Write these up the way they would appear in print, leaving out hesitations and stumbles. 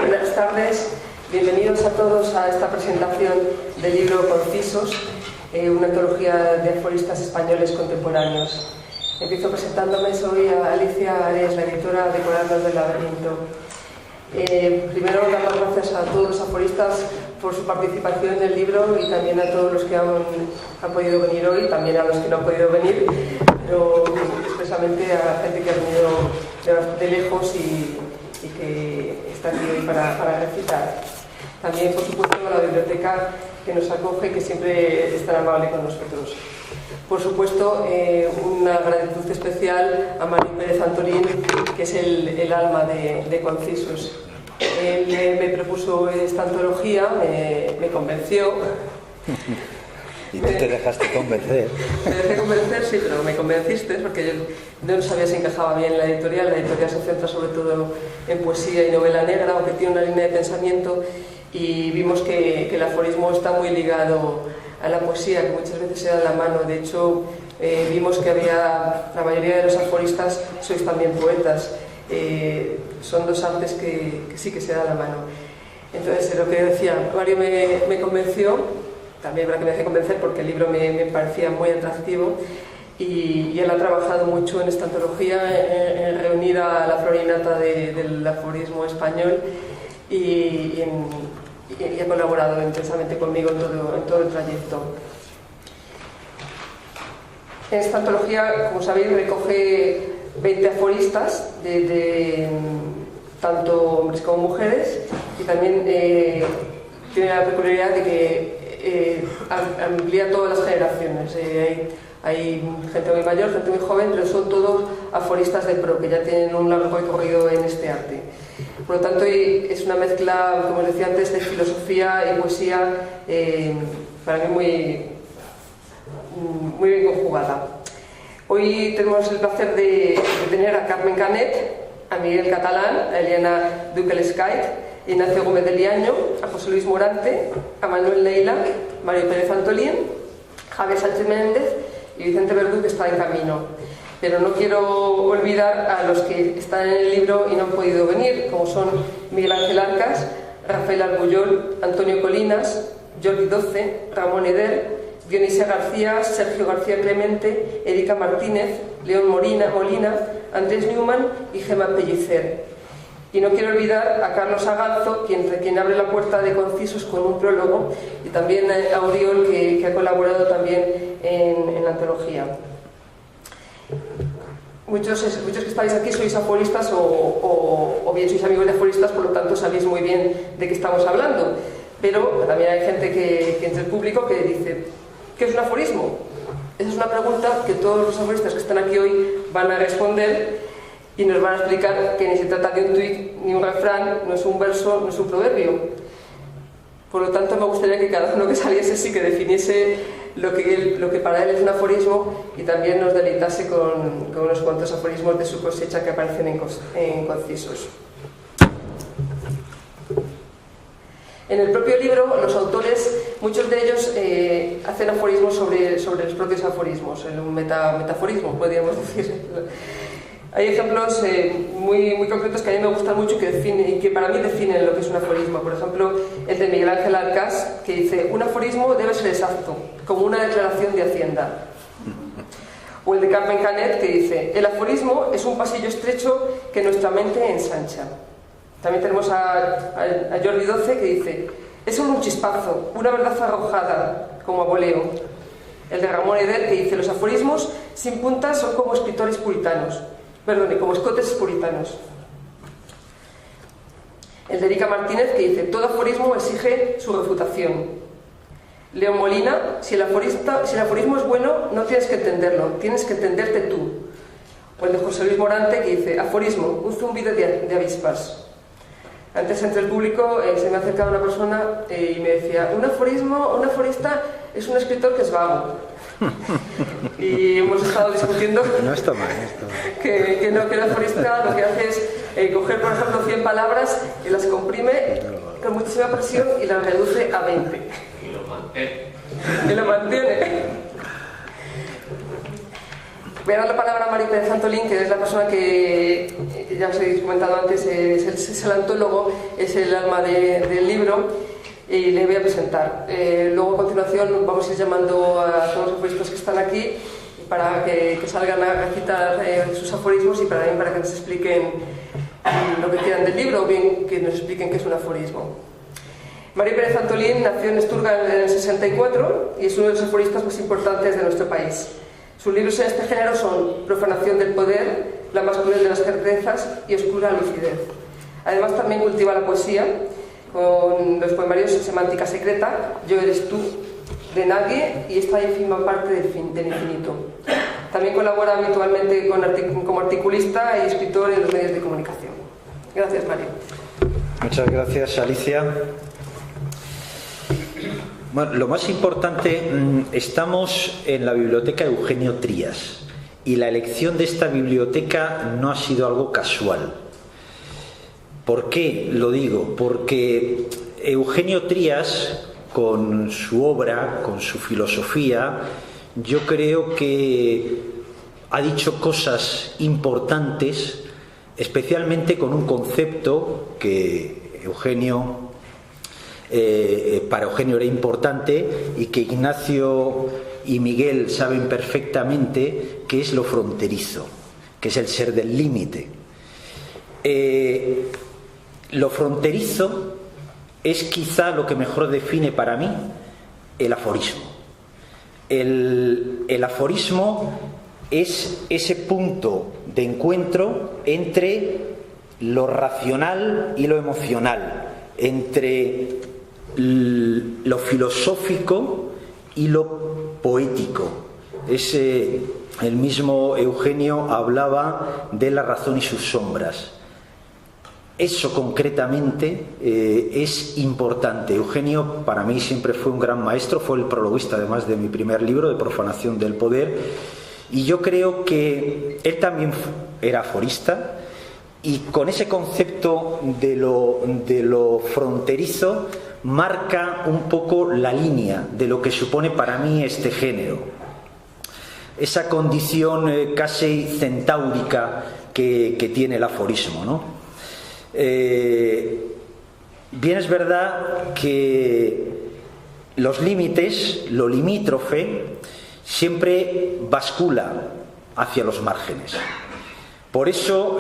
Buenas tardes, bienvenidos a todos a esta presentación del libro Concisos, una antología de aforistas españoles contemporáneos. Empiezo presentándome, soy Alicia Ares, la editora de Corazón del Laberinto. Primero, dar las gracias a todos los aforistas por su participación en el libro y también a todos los que han podido venir hoy, también a los que no han podido venir, pero expresamente a la gente que ha venido de lejos y que está aquí hoy para recitar. También, por supuesto, a la biblioteca que nos acoge y que siempre es tan amable con nosotros. Por supuesto, una gratitud especial a Mario Pérez Antolín, que es el alma de Concisos. Él me propuso esta antología, me convenció. Y tú te dejaste convencer. Me dejé convencer, sí, pero me convenciste, porque yo no sabía si encajaba bien en la editorial. La editorial se centra sobre todo en poesía y novela negra, aunque tiene una línea de pensamiento, y vimos que el aforismo está muy ligado a la poesía, que muchas veces se da la mano. De hecho, vimos que la mayoría de los aforistas sois también poetas. Son dos artes que sí que se dan la mano. Entonces, lo que decía, Mario me convenció. También habrá que me dejé convencer porque el libro me parecía muy atractivo y él ha trabajado mucho en esta antología, en reunir a la florinata del aforismo español y ha colaborado intensamente conmigo en todo el trayecto. En esta antología, como sabéis, recoge 20 aforistas de tanto hombres como mujeres, y también tiene la peculiaridad de que amplía todas las generaciones. Hay gente muy mayor, gente muy joven, pero son todos aforistas de pro, que ya tienen un largo recorrido en este arte. Por lo tanto, es una mezcla, como os decía antes, de filosofía y poesía, para mí muy bien conjugada. Hoy tenemos el placer de tener a Carmen Canet, a Miguel Catalán, a Eliana Duquel-Escait, Ignacio Gómez de Liaño, a José Luis Morante, a Manuel Leila, Mario Pérez Antolín, Javier Sánchez Méndez y Vicente Verdú, que está en camino. Pero no quiero olvidar a los que están en el libro y no han podido venir, como son Miguel Ángel Arcas, Rafael Argullol, Antonio Colinas, Jordi Doce, Ramón Eder, Dionisia García, Sergio García Clemente, Erika Martínez, León Molina, Andrés Newman y Gemma Pellicer. Y no quiero olvidar a Carlos Aganzo, quien abre la puerta de Concisos con un prólogo, y también a Oriol, que ha colaborado también en la antología. Muchos que estáis aquí sois aforistas o bien sois amigos de aforistas, por lo tanto sabéis muy bien de qué estamos hablando. Pero también hay gente que entre el público que dice, ¿qué es un aforismo? Esa es una pregunta que todos los aforistas que están aquí hoy van a responder. Y nos van a explicar que ni se trata de un tuit ni un refrán, no es un verso, no es un proverbio. Por lo tanto, me gustaría que cada uno que saliese sí que definiese lo que para él es un aforismo, y también nos deleitase con unos cuantos aforismos de su cosecha que aparecen en Concisos. En el propio libro, los autores, muchos de ellos hacen aforismos sobre los propios aforismos, en un metaforismo, podríamos decir. Hay ejemplos muy concretos que a mí me gustan mucho y que para mí definen lo que es un aforismo. Por ejemplo, el de Miguel Ángel Arcas, que dice: un aforismo debe ser exacto, como una declaración de Hacienda. O el de Carmen Canet, que dice: el aforismo es un pasillo estrecho que nuestra mente ensancha. También tenemos a Jordi Doce, que dice: es solo un chispazo, una verdad arrojada, como a voleo. El de Ramón Eder, que dice: los aforismos sin puntas son como escritores puritanos. Como escotes puritanos. El de Erika Martínez, que dice: todo aforismo exige su refutación. León Molina: si el aforismo es bueno, no tienes que entenderlo, tienes que entenderte tú. O el de José Luis Morante, que dice: aforismo, un zumbido de avispas. Antes, entre el público, se me ha acercado una persona y me decía: un aforista es un escritor que es vago. Y hemos estado discutiendo no está mal, que el aforista lo que hace es coger, por ejemplo, 100 palabras y las comprime con muchísima presión y las reduce a 20 y lo mantiene. Voy a dar la palabra a Mario Pérez Antolín, que es la persona que, ya os he comentado antes, es el antólogo, es el alma del libro, y le voy a presentar. Luego, a continuación, vamos a ir llamando a todos los aforistas que están aquí para que salgan a citar sus aforismos y para que nos expliquen lo que quieran del libro o bien que nos expliquen qué es un aforismo. Mario Pérez Antolín nació en Asturga en el 64 y es uno de los aforistas más importantes de nuestro país. Sus libros en este género son Profanación del poder, La más cruel de las certezas y Oscura lucidez. Además, también cultiva la poesía con los poemarios Semántica secreta, Yo eres tú, de Nadie y Esta ínfima parte del infinito. También colabora habitualmente como articulista y escritor en los medios de comunicación. Gracias, Mario. Muchas gracias, Alicia. Bueno, lo más importante, estamos en la biblioteca Eugenio Trías y la elección de esta biblioteca no ha sido algo casual. ¿Por qué lo digo? Porque Eugenio Trías, con su obra, con su filosofía, yo creo que ha dicho cosas importantes, especialmente con un concepto que para Eugenio era importante y que Ignacio y Miguel saben perfectamente, que es lo fronterizo, que es el ser del límite. Lo fronterizo es quizá lo que mejor define para mí el aforismo. El aforismo es ese punto de encuentro entre lo racional y lo emocional, entre lo filosófico y lo poético. El mismo Eugenio hablaba de la razón y sus sombras. Eso concretamente es importante. Eugenio para mí siempre fue un gran maestro, fue el prologuista además de mi primer libro, de Profanación del poder, y yo creo que él también era aforista, y con ese concepto de lo fronterizo marca un poco la línea de lo que supone para mí este género, esa condición casi centáurica que tiene el aforismo, ¿no? Bien es verdad que los límites, lo limítrofe, siempre bascula hacia los márgenes. Por eso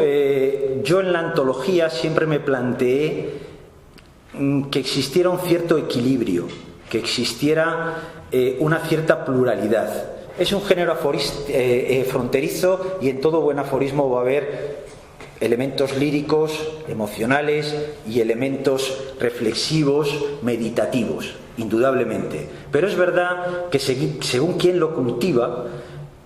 yo en la antología siempre me planteé que existiera un cierto equilibrio, que existiera una cierta pluralidad. Es un género fronterizo y en todo buen aforismo va a haber elementos líricos, emocionales y elementos reflexivos, meditativos, indudablemente. Pero es verdad que según quien lo cultiva,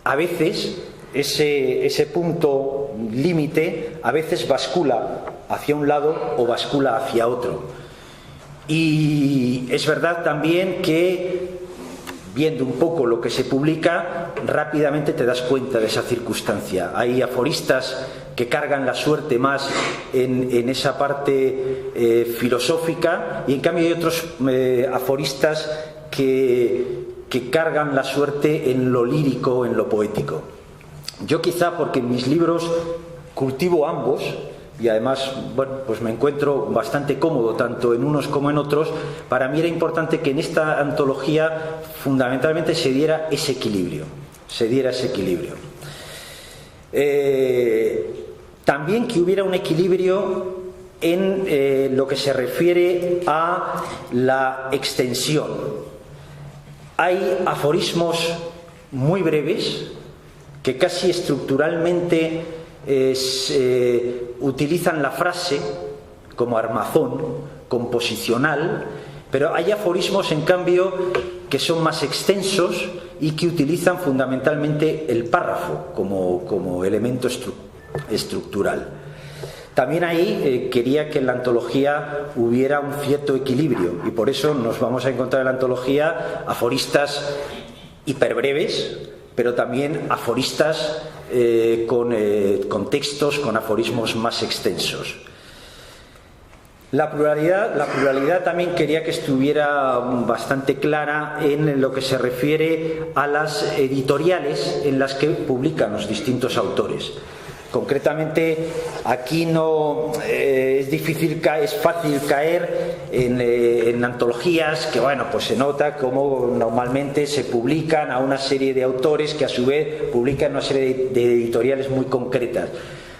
a veces ese punto límite a veces bascula hacia un lado o bascula hacia otro. Y es verdad también que, viendo un poco lo que se publica, rápidamente te das cuenta de esa circunstancia. Hay aforistas que cargan la suerte más en esa parte filosófica, y en cambio hay otros aforistas que cargan la suerte en lo lírico, en lo poético. Yo quizá porque en mis libros cultivo ambos, y además, bueno, pues me encuentro bastante cómodo tanto en unos como en otros, para mí era importante que en esta antología fundamentalmente se diera ese equilibrio. También que hubiera un equilibrio en lo que se refiere a la extensión. Hay aforismos muy breves que casi estructuralmente utilizan la frase como armazón composicional, pero hay aforismos en cambio que son más extensos y que utilizan fundamentalmente el párrafo como elemento estructural. También ahí quería que en la antología hubiera un cierto equilibrio, y por eso nos vamos a encontrar en la antología aforistas hiperbreves, pero también aforistas con textos, con aforismos más extensos. La pluralidad también quería que estuviera bastante clara en lo que se refiere a las editoriales en las que publican los distintos autores. Concretamente, aquí no es fácil caer en antologías que, bueno, pues se nota como normalmente se publican a una serie de autores que a su vez publican una serie de editoriales muy concretas.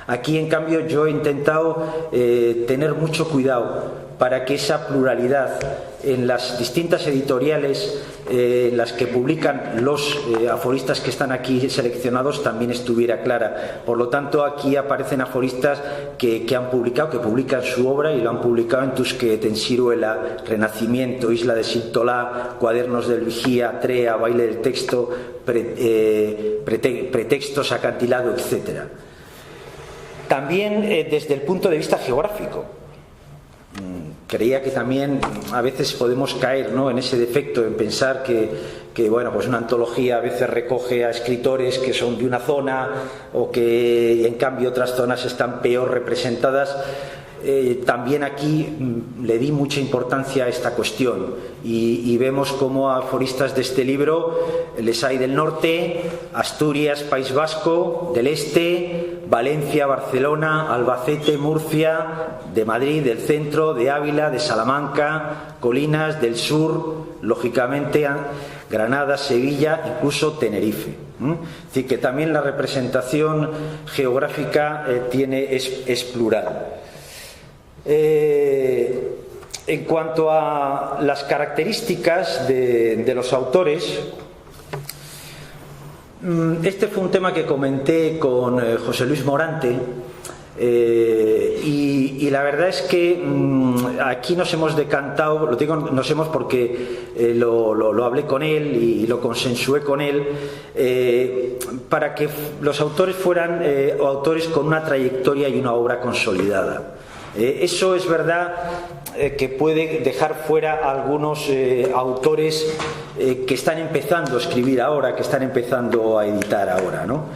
Aquí, en cambio, yo he intentado tener mucho cuidado para que esa pluralidad en las distintas editoriales en las que publican los aforistas que están aquí seleccionados también estuviera clara. Por lo tanto, aquí aparecen aforistas que han publicado, que publican su obra y lo han publicado en Tusquet, en Siruela, Renacimiento, Isla de Sintolá, Cuadernos del Vigía, Trea, Baile del Texto, Pretextos, Acantilado, etc. También desde el punto de vista geográfico. Creía que también a veces podemos caer, ¿no?, en ese defecto, en pensar que bueno, pues una antología a veces recoge a escritores que son de una zona o que en cambio otras zonas están peor representadas. También aquí le di mucha importancia a esta cuestión y vemos cómo a aforistas de este libro les hay del norte, Asturias, País Vasco, del este, Valencia, Barcelona, Albacete, Murcia, de Madrid, del centro, de Ávila, de Salamanca, Colinas, del sur, lógicamente Granada, Sevilla, incluso Tenerife. Es decir, que también la representación geográfica es plural. En cuanto a las características de los autores, este fue un tema que comenté con José Luis Morante y la verdad es que aquí nos hemos decantado, lo digo nos hemos porque lo hablé con él y lo consensué con él, para que los autores fueran autores con una trayectoria y una obra consolidada. Eso es verdad que puede dejar fuera a algunos autores que están empezando a escribir ahora, que están empezando a editar ahora, ¿no?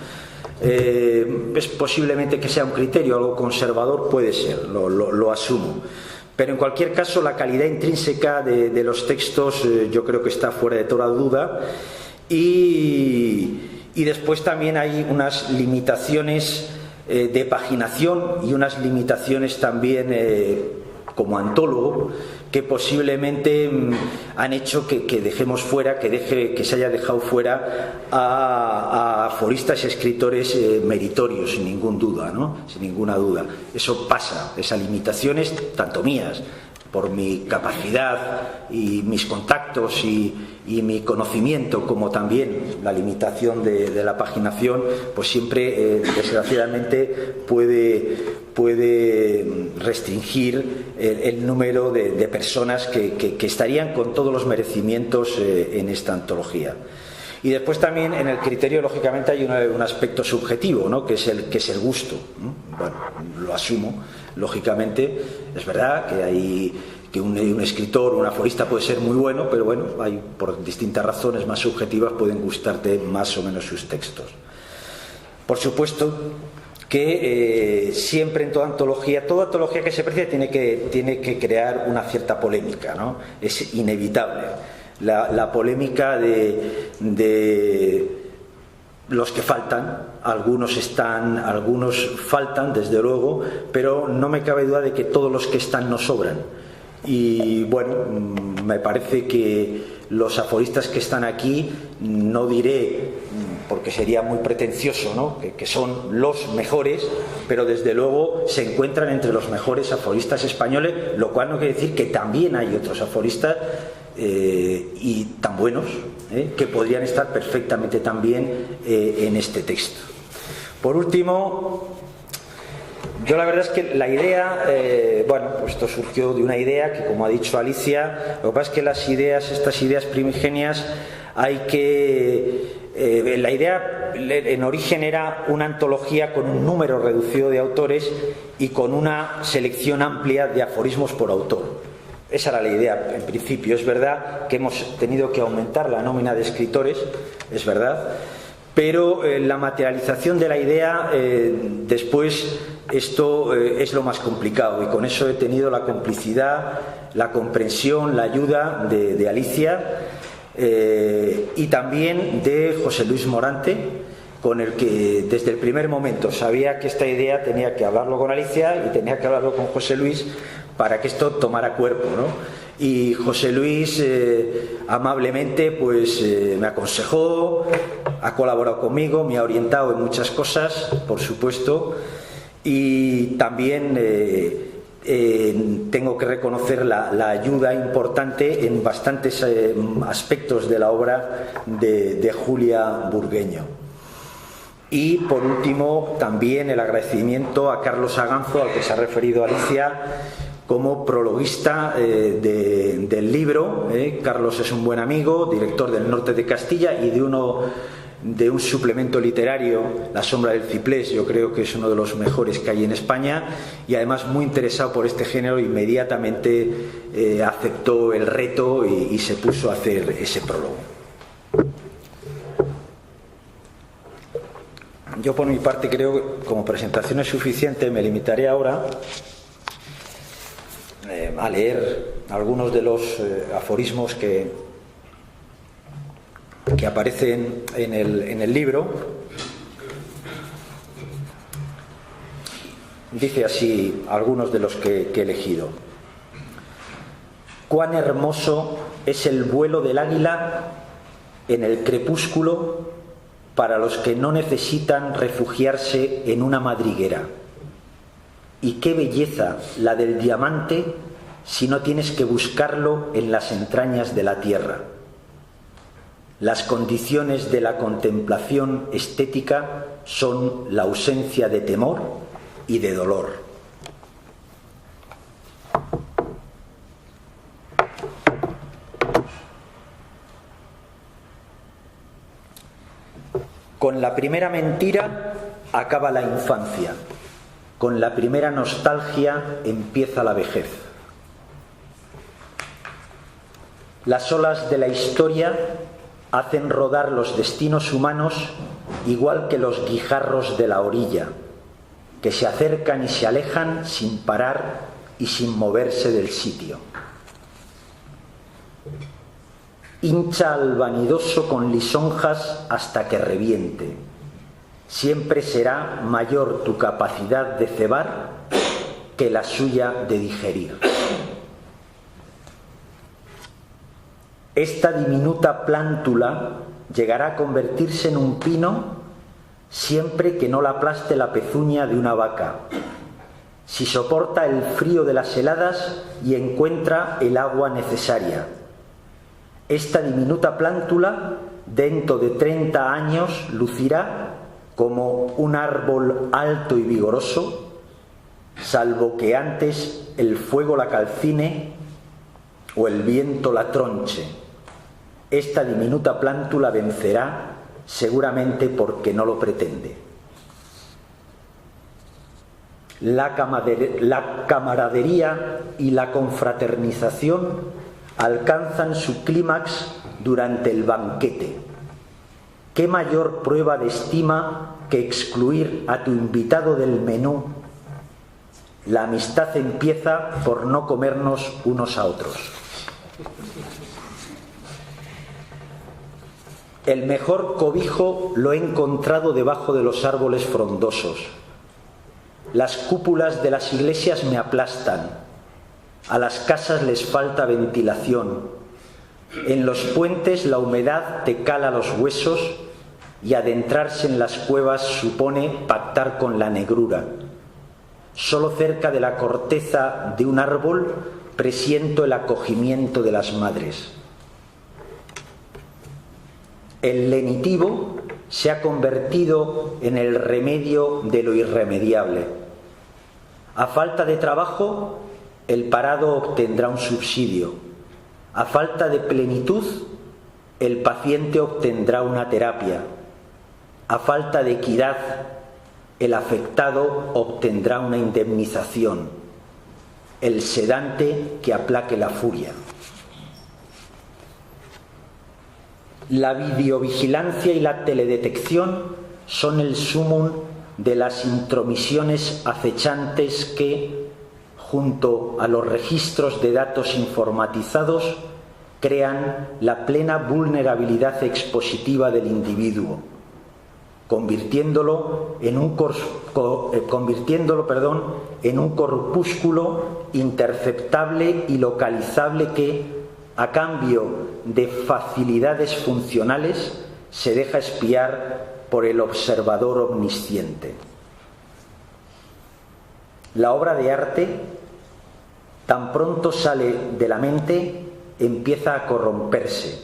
Es posiblemente que sea un criterio, algo conservador, puede ser, lo asumo. Pero en cualquier caso, la calidad intrínseca de los textos yo creo que está fuera de toda duda. Y después también hay unas limitaciones de paginación y unas limitaciones también como antólogo que posiblemente han hecho que dejemos fuera, que se haya dejado fuera a aforistas y escritores meritorios, sin ninguna duda, ¿no? Sin ninguna duda. Eso pasa, esas limitaciones, tanto mías, por mi capacidad y mis contactos y mi conocimiento, como también la limitación de la paginación, pues siempre desgraciadamente puede restringir el número de personas que estarían con todos los merecimientos en esta antología. Y después también en el criterio, lógicamente, hay un aspecto subjetivo, ¿no?, que es el gusto, ¿no? Bueno, lo asumo, lógicamente. Es verdad que un escritor, un aforista puede ser muy bueno, pero bueno, por distintas razones más subjetivas pueden gustarte más o menos sus textos. Por supuesto que siempre en toda antología que se precie tiene que crear una cierta polémica, ¿no? Es inevitable. La polémica de los que faltan, algunos faltan desde luego, pero no me cabe duda de que todos los que están no sobran. Y bueno, me parece que los aforistas que están aquí, no diré porque sería muy pretencioso, ¿no?, que son los mejores, pero desde luego se encuentran entre los mejores aforistas españoles, lo cual no quiere decir que también hay otros aforistas y tan buenos que podrían estar perfectamente también en este texto. Por último, yo la verdad es que la idea, pues esto surgió de una idea que, como ha dicho Alicia, lo que pasa es que estas ideas primigenias la idea en origen era una antología con un número reducido de autores y con una selección amplia de aforismos por autor. Esa era la idea en principio. Es verdad que hemos tenido que aumentar la nómina de escritores, es verdad, Pero la materialización de la idea, después, esto es lo más complicado, y con eso he tenido la complicidad, la comprensión, la ayuda de Alicia y también de José Luis Morante, con el que desde el primer momento sabía que esta idea tenía que hablarlo con Alicia y tenía que hablarlo con José Luis para que esto tomara cuerpo, ¿no? Y José Luis amablemente pues me aconsejó, ha colaborado conmigo, me ha orientado en muchas cosas, por supuesto, y también tengo que reconocer la ayuda importante en bastantes aspectos de la obra de Julia Burgueño. Y por último también el agradecimiento a Carlos Aganzo, al que se ha referido Alicia, como prologuista del libro. Carlos es un buen amigo, director del Norte de Castilla y de un suplemento literario, La sombra del ciprés. Yo creo que es uno de los mejores que hay en España, y además muy interesado por este género. Inmediatamente aceptó el reto y se puso a hacer ese prólogo. Yo por mi parte creo que como presentación es suficiente. Me limitaré ahora a leer algunos de los aforismos que aparecen en el libro. Dice así algunos de los que he elegido. Cuán hermoso es el vuelo del águila en el crepúsculo para los que no necesitan refugiarse en una madriguera. Y qué belleza la del diamante si no tienes que buscarlo en las entrañas de la tierra. Las condiciones de la contemplación estética son la ausencia de temor y de dolor. Con la primera mentira acaba la infancia. Con la primera nostalgia empieza la vejez. Las olas de la historia hacen rodar los destinos humanos igual que los guijarros de la orilla, que se acercan y se alejan sin parar y sin moverse del sitio. Hincha al vanidoso con lisonjas hasta que reviente. Siempre será mayor tu capacidad de cebar que la suya de digerir. Esta diminuta plántula llegará a convertirse en un pino siempre que no la aplaste la pezuña de una vaca, si soporta el frío de las heladas y encuentra el agua necesaria. Esta diminuta plántula, dentro de 30 años, lucirá como un árbol alto y vigoroso, salvo que antes el fuego la calcine o el viento la tronche. Esta diminuta plántula vencerá, seguramente porque no lo pretende. La camaradería y la confraternización alcanzan su clímax durante el banquete. ¿Qué mayor prueba de estima que excluir a tu invitado del menú? La amistad empieza por no comernos unos a otros. El mejor cobijo lo he encontrado debajo de los árboles frondosos. Las cúpulas de las iglesias me aplastan. A las casas les falta ventilación. En los puentes la humedad te cala los huesos y adentrarse en las cuevas supone pactar con la negrura. Solo cerca de la corteza de un árbol presiento el acogimiento de las madres. El lenitivo se ha convertido en el remedio de lo irremediable. A falta de trabajo, el parado obtendrá un subsidio. A falta de plenitud, el paciente obtendrá una terapia. A falta de equidad, el afectado obtendrá una indemnización. El sedante que aplaque la furia. La videovigilancia y la teledetección son el sumum de las intromisiones acechantes que, junto a los registros de datos informatizados, crean la plena vulnerabilidad expositiva del individuo, convirtiéndolo en un corpúsculo interceptable y localizable que, a cambio de facilidades funcionales, se deja espiar por el observador omnisciente. La obra de arte, tan pronto sale de la mente, empieza a corromperse.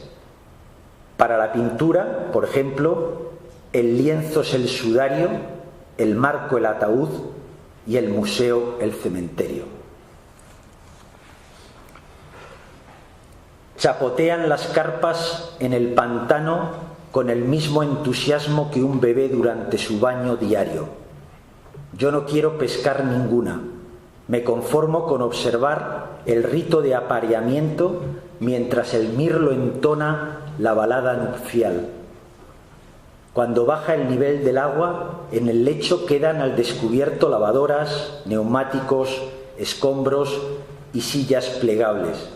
Para la pintura, por ejemplo, el lienzo es el sudario, el marco el ataúd y el museo el cementerio. Chapotean las carpas en el pantano con el mismo entusiasmo que un bebé durante su baño diario. Yo no quiero pescar ninguna. Me conformo con observar el rito de apareamiento mientras el mirlo entona la balada nupcial. Cuando baja el nivel del agua, en el lecho quedan al descubierto lavadoras, neumáticos, escombros y sillas plegables.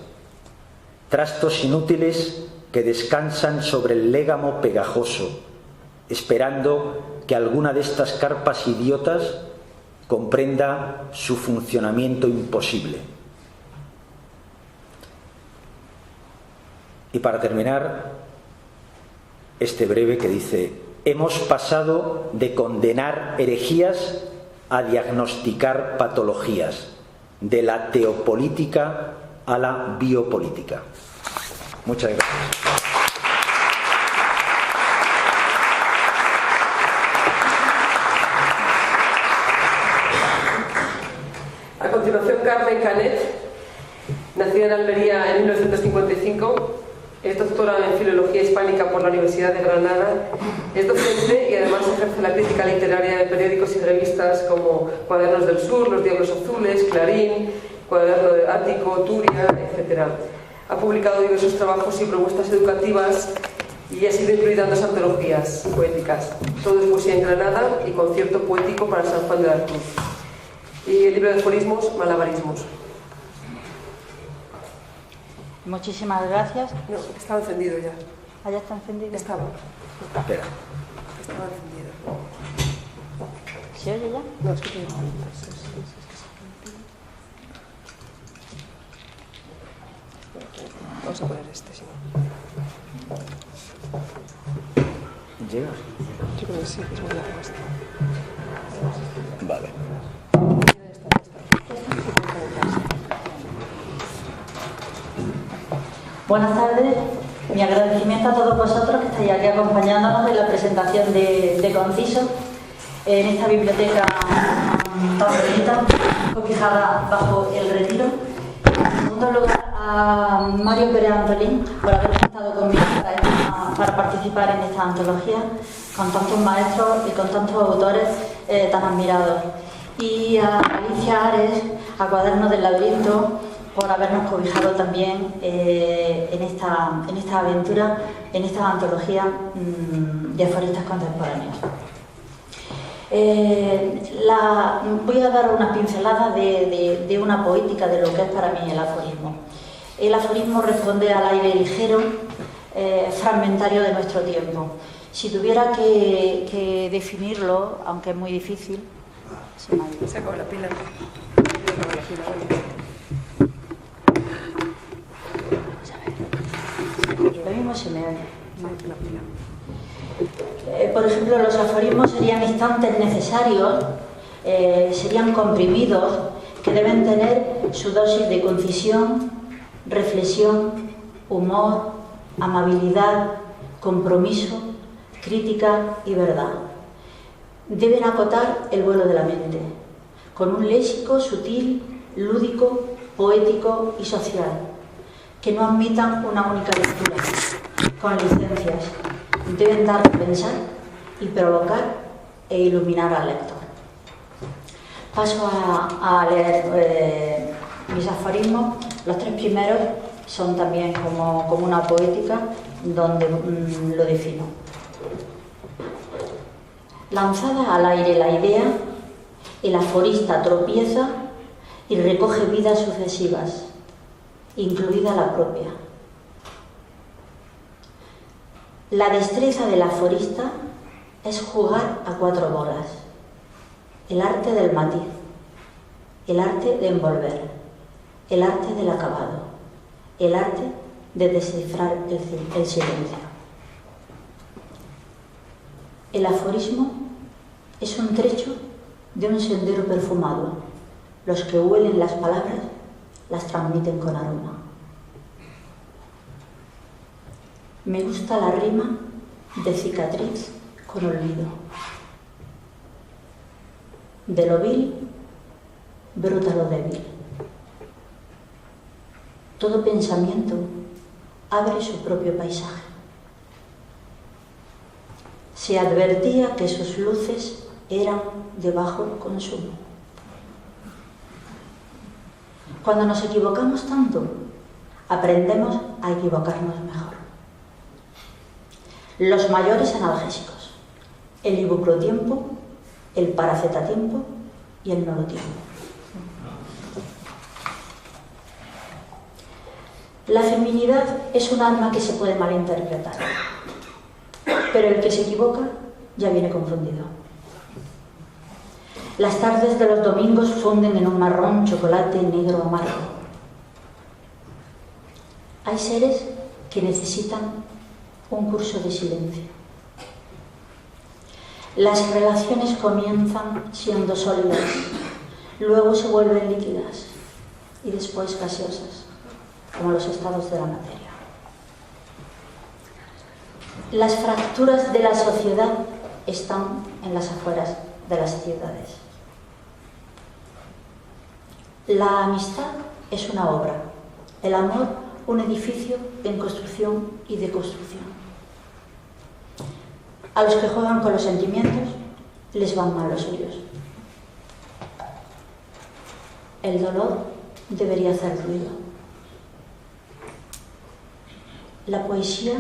Trastos inútiles que descansan sobre el légamo pegajoso, esperando que alguna de estas carpas idiotas comprenda su funcionamiento imposible. Y para terminar, este breve que dice: hemos pasado de condenar herejías a diagnosticar patologías, de la teopolítica a la biopolítica. Muchas gracias. A continuación, Carmen Canet, nacida en Almería en 1955, es doctora en Filología Hispánica por la Universidad de Granada, es docente y además ejerce la crítica literaria de periódicos y revistas como Cuadernos del Sur, Los Diablos Azules, Clarín, Cuaderno de Ático, Turia, etc. Ha publicado diversos trabajos y propuestas educativas y ha sido incluida en 2 antologías poéticas. Todo es poesía en Granada y concierto poético para San Juan de la Cruz. Y el libro de aforismos, Malabarismos. Muchísimas gracias. No, estaba encendido ya. ¿Ah, ya está encendido? Estaba. Espera. Estaba encendido. ¿Se oye ya? No, es que tiene... Vamos a poner este, sí. ¿Llega? Yo creo que sí, es muy largo este. Vale. Buenas tardes. Mi agradecimiento a todos vosotros que estáis aquí acompañándonos en la presentación de Conciso en esta biblioteca tan bonita, cobijada bajo el Retiro. En segundo lugar, a Mario Pérez Antolín por haber estado conmigo para participar en esta antología con tantos maestros y con tantos autores tan admirados. Y a Alicia Ares, a Cuadernos del Laberinto, por habernos cobijado también en esta aventura, en esta antología de aforistas contemporáneos. Voy a dar unas pinceladas de una poética de lo que es para mí el aforismo. El aforismo responde al aire ligero, fragmentario de nuestro tiempo. Si tuviera que definirlo, aunque es muy difícil, Se acabó la pila. Lo mismo se me oye. Por ejemplo, los aforismos serían instantes necesarios, serían comprimidos, que deben tener su dosis de concisión, reflexión, humor, amabilidad, compromiso, crítica y verdad. Deben acotar el vuelo de la mente, con un léxico sutil, lúdico, poético y social, que no admitan una única lectura, con licencias. Deben dar a pensar y provocar e iluminar al lector. Paso a leer mis aforismos. Los 3 primeros son también como una poética donde lo defino. Lanzada al aire la idea, el aforista tropieza y recoge vidas sucesivas, incluida la propia. La destreza del aforista es jugar a 4 bolas, el arte del matiz, el arte de envolver, el arte del acabado, el arte de descifrar el silencio. El aforismo es un trecho de un sendero perfumado. Los que huelen las palabras las transmiten con aroma. Me gusta la rima de cicatriz con olvido. De lo vil brota lo débil. Todo pensamiento abre su propio paisaje. Se advertía que sus luces eran de bajo consumo. Cuando nos equivocamos tanto, aprendemos a equivocarnos mejor. Los mayores analgésicos, el ibuprotiempo, el paracetatiempo y el nolotiempo. La feminidad es un arma que se puede malinterpretar, pero el que se equivoca ya viene confundido. Las tardes de los domingos funden en un marrón chocolate negro amargo. Hay seres que necesitan un curso de silencio. Las relaciones comienzan siendo sólidas, luego se vuelven líquidas y después gaseosas, como los estados de la materia. Las fracturas de la sociedad están en las afueras de las ciudades. La amistad es una obra, el amor un edificio en construcción y deconstrucción. A los que juegan con los sentimientos les van mal los suyos. El dolor debería hacer ruido. La poesía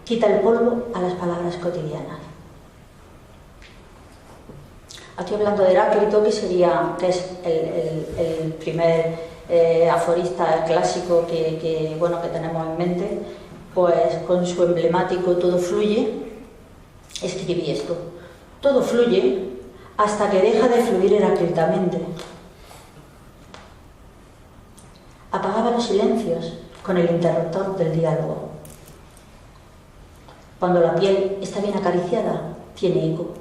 quita el polvo a las palabras cotidianas. Aquí hablando de Heráclito, que es el primer aforista clásico que tenemos en mente, pues con su emblemático todo fluye, escribí esto: todo fluye hasta que deja de fluir heráclitamente. Apagaba los silencios con el interruptor del diálogo. Cuando la piel está bien acariciada, tiene eco.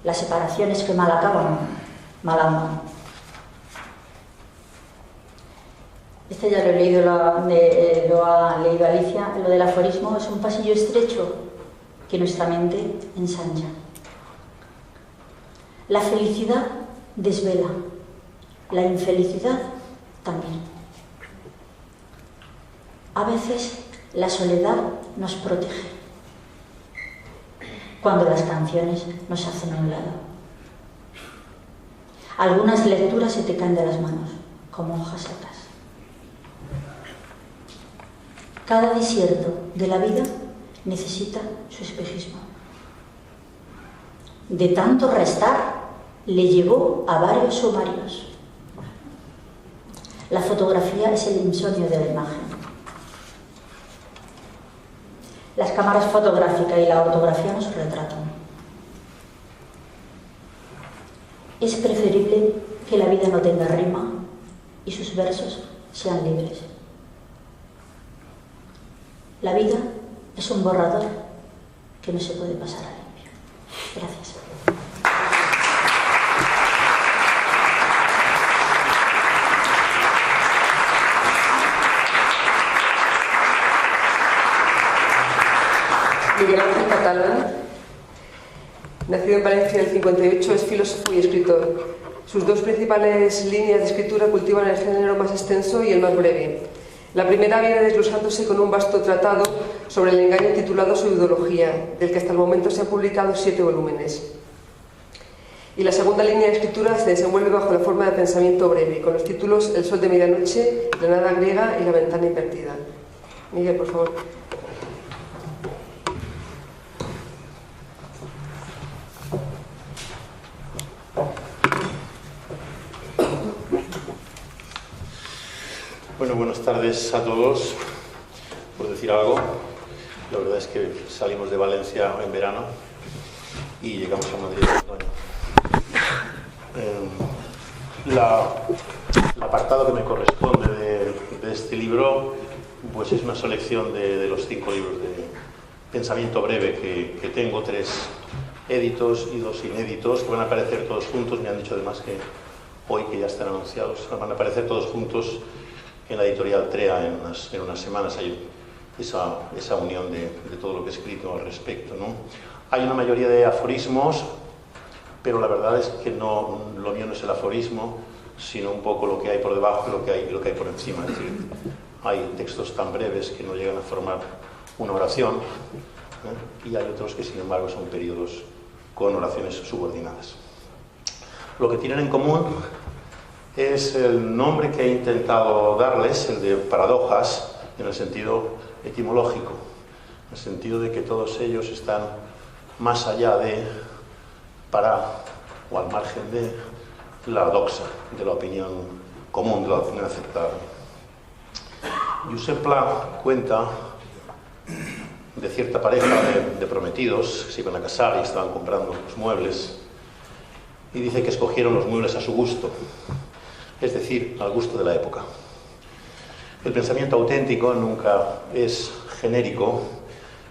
Las separaciones que mal acaban, mal andan. Este ya lo he leído, lo ha leído Alicia. Lo del aforismo es un pasillo estrecho que nuestra mente ensancha. La felicidad desvela, la infelicidad también. A veces la soledad nos protege, cuando las canciones nos hacen a un lado. Algunas lecturas se te caen de las manos, como hojas secas. Cada desierto de la vida necesita su espejismo. De tanto restar, le llevó a varios sumarios. La fotografía es el insomnio de la imagen. Las cámaras fotográficas y la ortografía nos retratan. Es preferible que la vida no tenga rima y sus versos sean libres. La vida es un borrador que no se puede pasar a limpio. Gracias. Miguel Ángel Catalán, nacido en Valencia en el 58, es filósofo y escritor. Sus dos principales líneas de escritura cultivan el género más extenso y el más breve. La primera viene desglosándose con un vasto tratado sobre el engaño titulado Su ideología, del que hasta el momento se han publicado 7 volúmenes. Y la segunda línea de escritura se desenvuelve bajo la forma de pensamiento breve, con los títulos El sol de medianoche, La nada griega y La ventana invertida. Miguel, por favor. Bueno, buenas tardes a todos. Por decir algo, la verdad es que salimos de Valencia en verano y llegamos a Madrid en otoño. El apartado que me corresponde de este libro pues es una selección de los 5 libros de pensamiento breve que tengo, 3 éditos y 2 inéditos, que van a aparecer todos juntos. Me han dicho además que hoy, que ya están anunciados, van a aparecer todos juntos en la editorial TREA en unas semanas. Hay esa unión de todo lo que he escrito al respecto, ¿no? Hay una mayoría de aforismos, pero la verdad es que lo mío no es el aforismo, sino un poco lo que hay por debajo y lo que hay por encima. Es decir, hay textos tan breves que no llegan a formar una oración, y hay otros que, sin embargo, son periodos con oraciones subordinadas. Lo que tienen en común es el nombre que he intentado darles, el de paradojas, en el sentido etimológico, en el sentido de que todos ellos están más allá de, para o al margen de la doxa, de la opinión común, de la opinión aceptada. Josep Pla cuenta de cierta pareja de prometidos que se iban a casar y estaban comprando los muebles, y dice que escogieron los muebles a su gusto, es decir, al gusto de la época. El pensamiento auténtico nunca es genérico,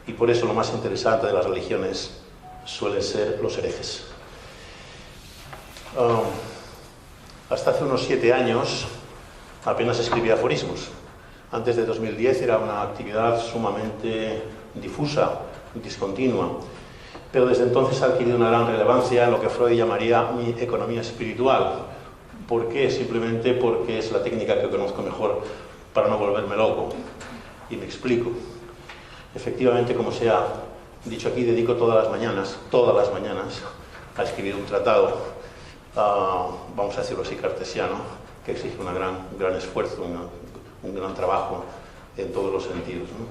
y por eso lo más interesante de las religiones suelen ser los herejes. Hasta hace unos 7 años apenas escribía aforismos. Antes de 2010 era una actividad sumamente difusa, discontinua, pero desde entonces ha adquirido una gran relevancia en lo que Freud llamaría mi economía espiritual. ¿Por qué? Simplemente porque es la técnica que conozco mejor para no volverme loco. Y me explico. Efectivamente, como se ha dicho aquí, dedico todas las mañanas, a escribir un tratado, vamos a decirlo así, cartesiano, que exige un gran esfuerzo, un gran trabajo en todos los sentidos, ¿no?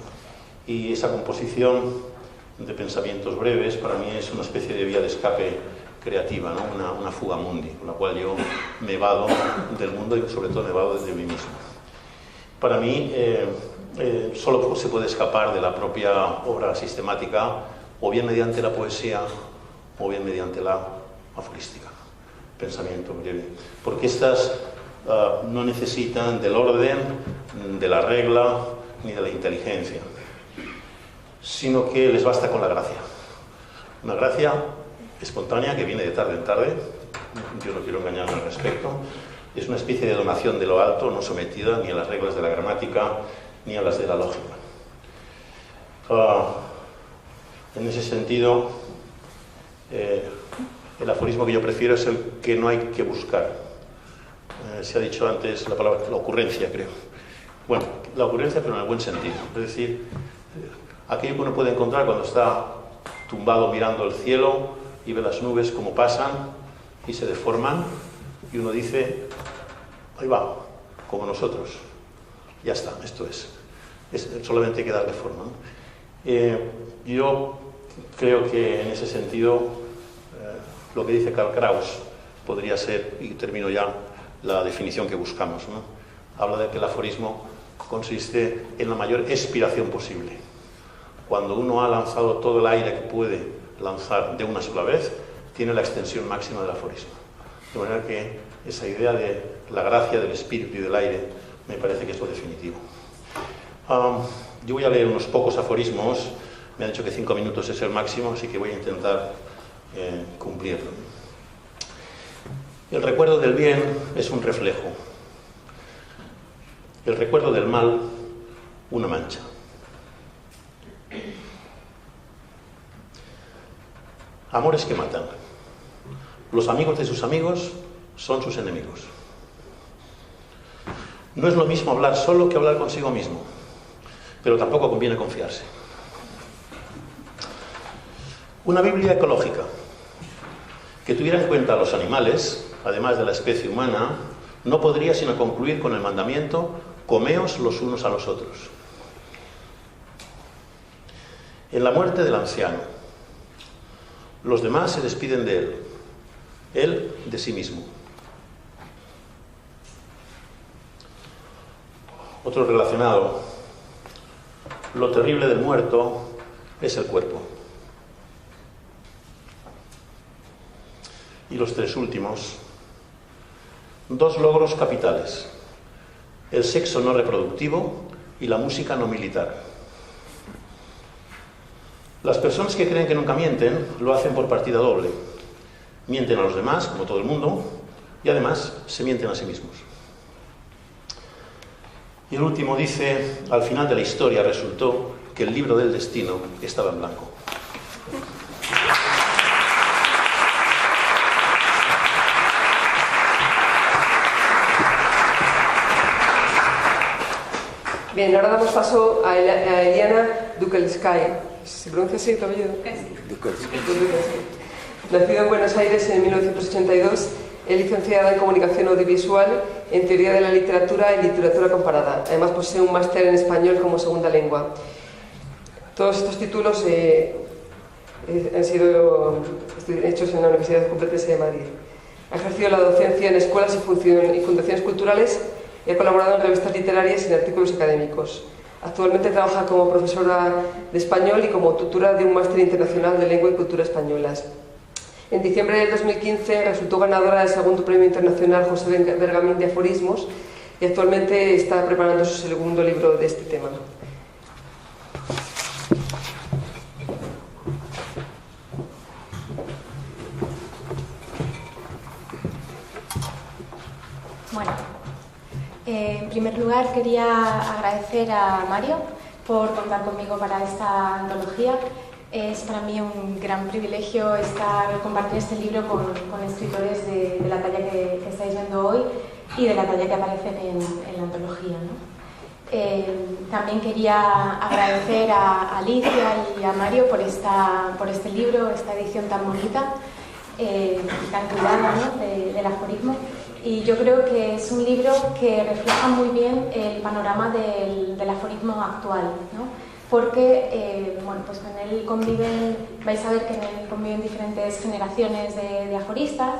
Y esa composición de pensamientos breves para mí es una especie de vía de escape creativa, ¿no? Una fuga mundi, con la cual yo me evado del mundo y sobre todo me evado desde mí mismo. Para mí solo se puede escapar de la propia obra sistemática o bien mediante la poesía o bien mediante la aforística, pensamiento breve, porque estas no necesitan del orden, de la regla ni de la inteligencia, sino que les basta con la gracia. Una gracia espontánea que viene de tarde en tarde. Yo no quiero engañarme al respecto. Es una especie de donación de lo alto, no sometida ni a las reglas de la gramática ni a las de la lógica. En ese sentido, el aforismo que yo prefiero es el que no hay que buscar. Se ha dicho antes la palabra la ocurrencia, creo. Bueno, la ocurrencia, pero en el buen sentido. Es decir, aquello que uno puede encontrar cuando está tumbado mirando el cielo y ve las nubes como pasan y se deforman, y uno dice, ahí va, como nosotros. Ya está, esto es. Solamente hay que darle forma, ¿no? Yo creo que en ese sentido lo que dice Karl Kraus podría ser, y termino ya, la definición que buscamos, ¿no? Habla de que el aforismo consiste en la mayor expiración posible. Cuando uno ha lanzado todo el aire que puede lanzar de una sola vez, tiene la extensión máxima del aforismo. De manera que esa idea de la gracia del espíritu y del aire me parece que es lo definitivo. Yo voy a leer unos pocos aforismos. Me han dicho que 5 minutos es el máximo, así que voy a intentar cumplirlo. El recuerdo del bien es un reflejo. El recuerdo del mal, una mancha. Amores que matan. Los amigos de sus amigos son sus enemigos. No es lo mismo hablar solo que hablar consigo mismo, pero tampoco conviene confiarse. Una Biblia ecológica. que tuviera en cuenta a los animales, además de la especie humana, no podría sino concluir con el mandamiento: comeos los unos a los otros. En la muerte del anciano, los demás se despiden de él de sí mismo. Otro relacionado: lo terrible del muerto es el cuerpo. Y los tres últimos: dos logros capitales: el sexo no reproductivo y la música no militar. Las personas que creen que nunca mienten lo hacen por partida doble. Mienten a los demás, como todo el mundo, y además se mienten a sí mismos. Y el último dice: al final de la historia resultó que el libro del destino estaba en blanco. Bien, ahora damos paso a Eliana Dukelskaya. ¿Se pronuncia así tu apellido? Dukelskaya. Nacido en Buenos Aires en 1982, es licenciada en Comunicación Audiovisual, en Teoría de la Literatura y Literatura Comparada. Además posee un máster en Español como segunda lengua. Todos estos títulos han sido hechos en la Universidad Complutense de Madrid. Ha ejercido la docencia en escuelas y fundaciones culturales y ha colaborado en revistas literarias y en artículos académicos. Actualmente trabaja como profesora de español y como tutora de un máster internacional de lengua y cultura españolas. En diciembre del 2015 resultó ganadora del segundo premio internacional José Bergamín de aforismos y actualmente está preparando su segundo libro de este tema. Bueno, en primer lugar quería agradecer a Mario por contar conmigo para esta antología. Es para mí un gran privilegio compartir este libro con escritores de la talla que estáis viendo hoy y de la talla que aparecen en la antología, ¿no? También quería agradecer a Alicia y a Mario por este libro, esta edición tan bonita, tan cuidada, ¿no? del aforismo. Y yo creo que es un libro que refleja muy bien el panorama del aforismo actual, ¿no? Porque bueno, pues con él vais a ver que en él conviven diferentes generaciones de aforistas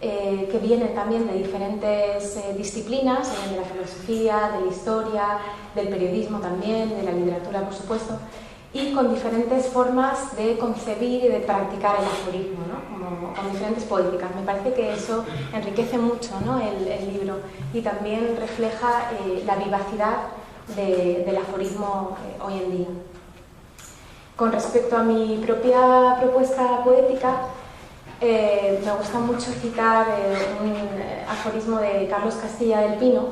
que vienen también de diferentes disciplinas, de la filosofía, de la historia, del periodismo también, de la literatura, por supuesto, y con diferentes formas de concebir y de practicar el aforismo, ¿no? con diferentes poéticas. Me parece que eso enriquece mucho, ¿no? el libro, y también refleja la vivacidad del aforismo hoy en día. Con respecto a mi propia propuesta poética, me gusta mucho citar un aforismo de Carlos Castilla del Pino,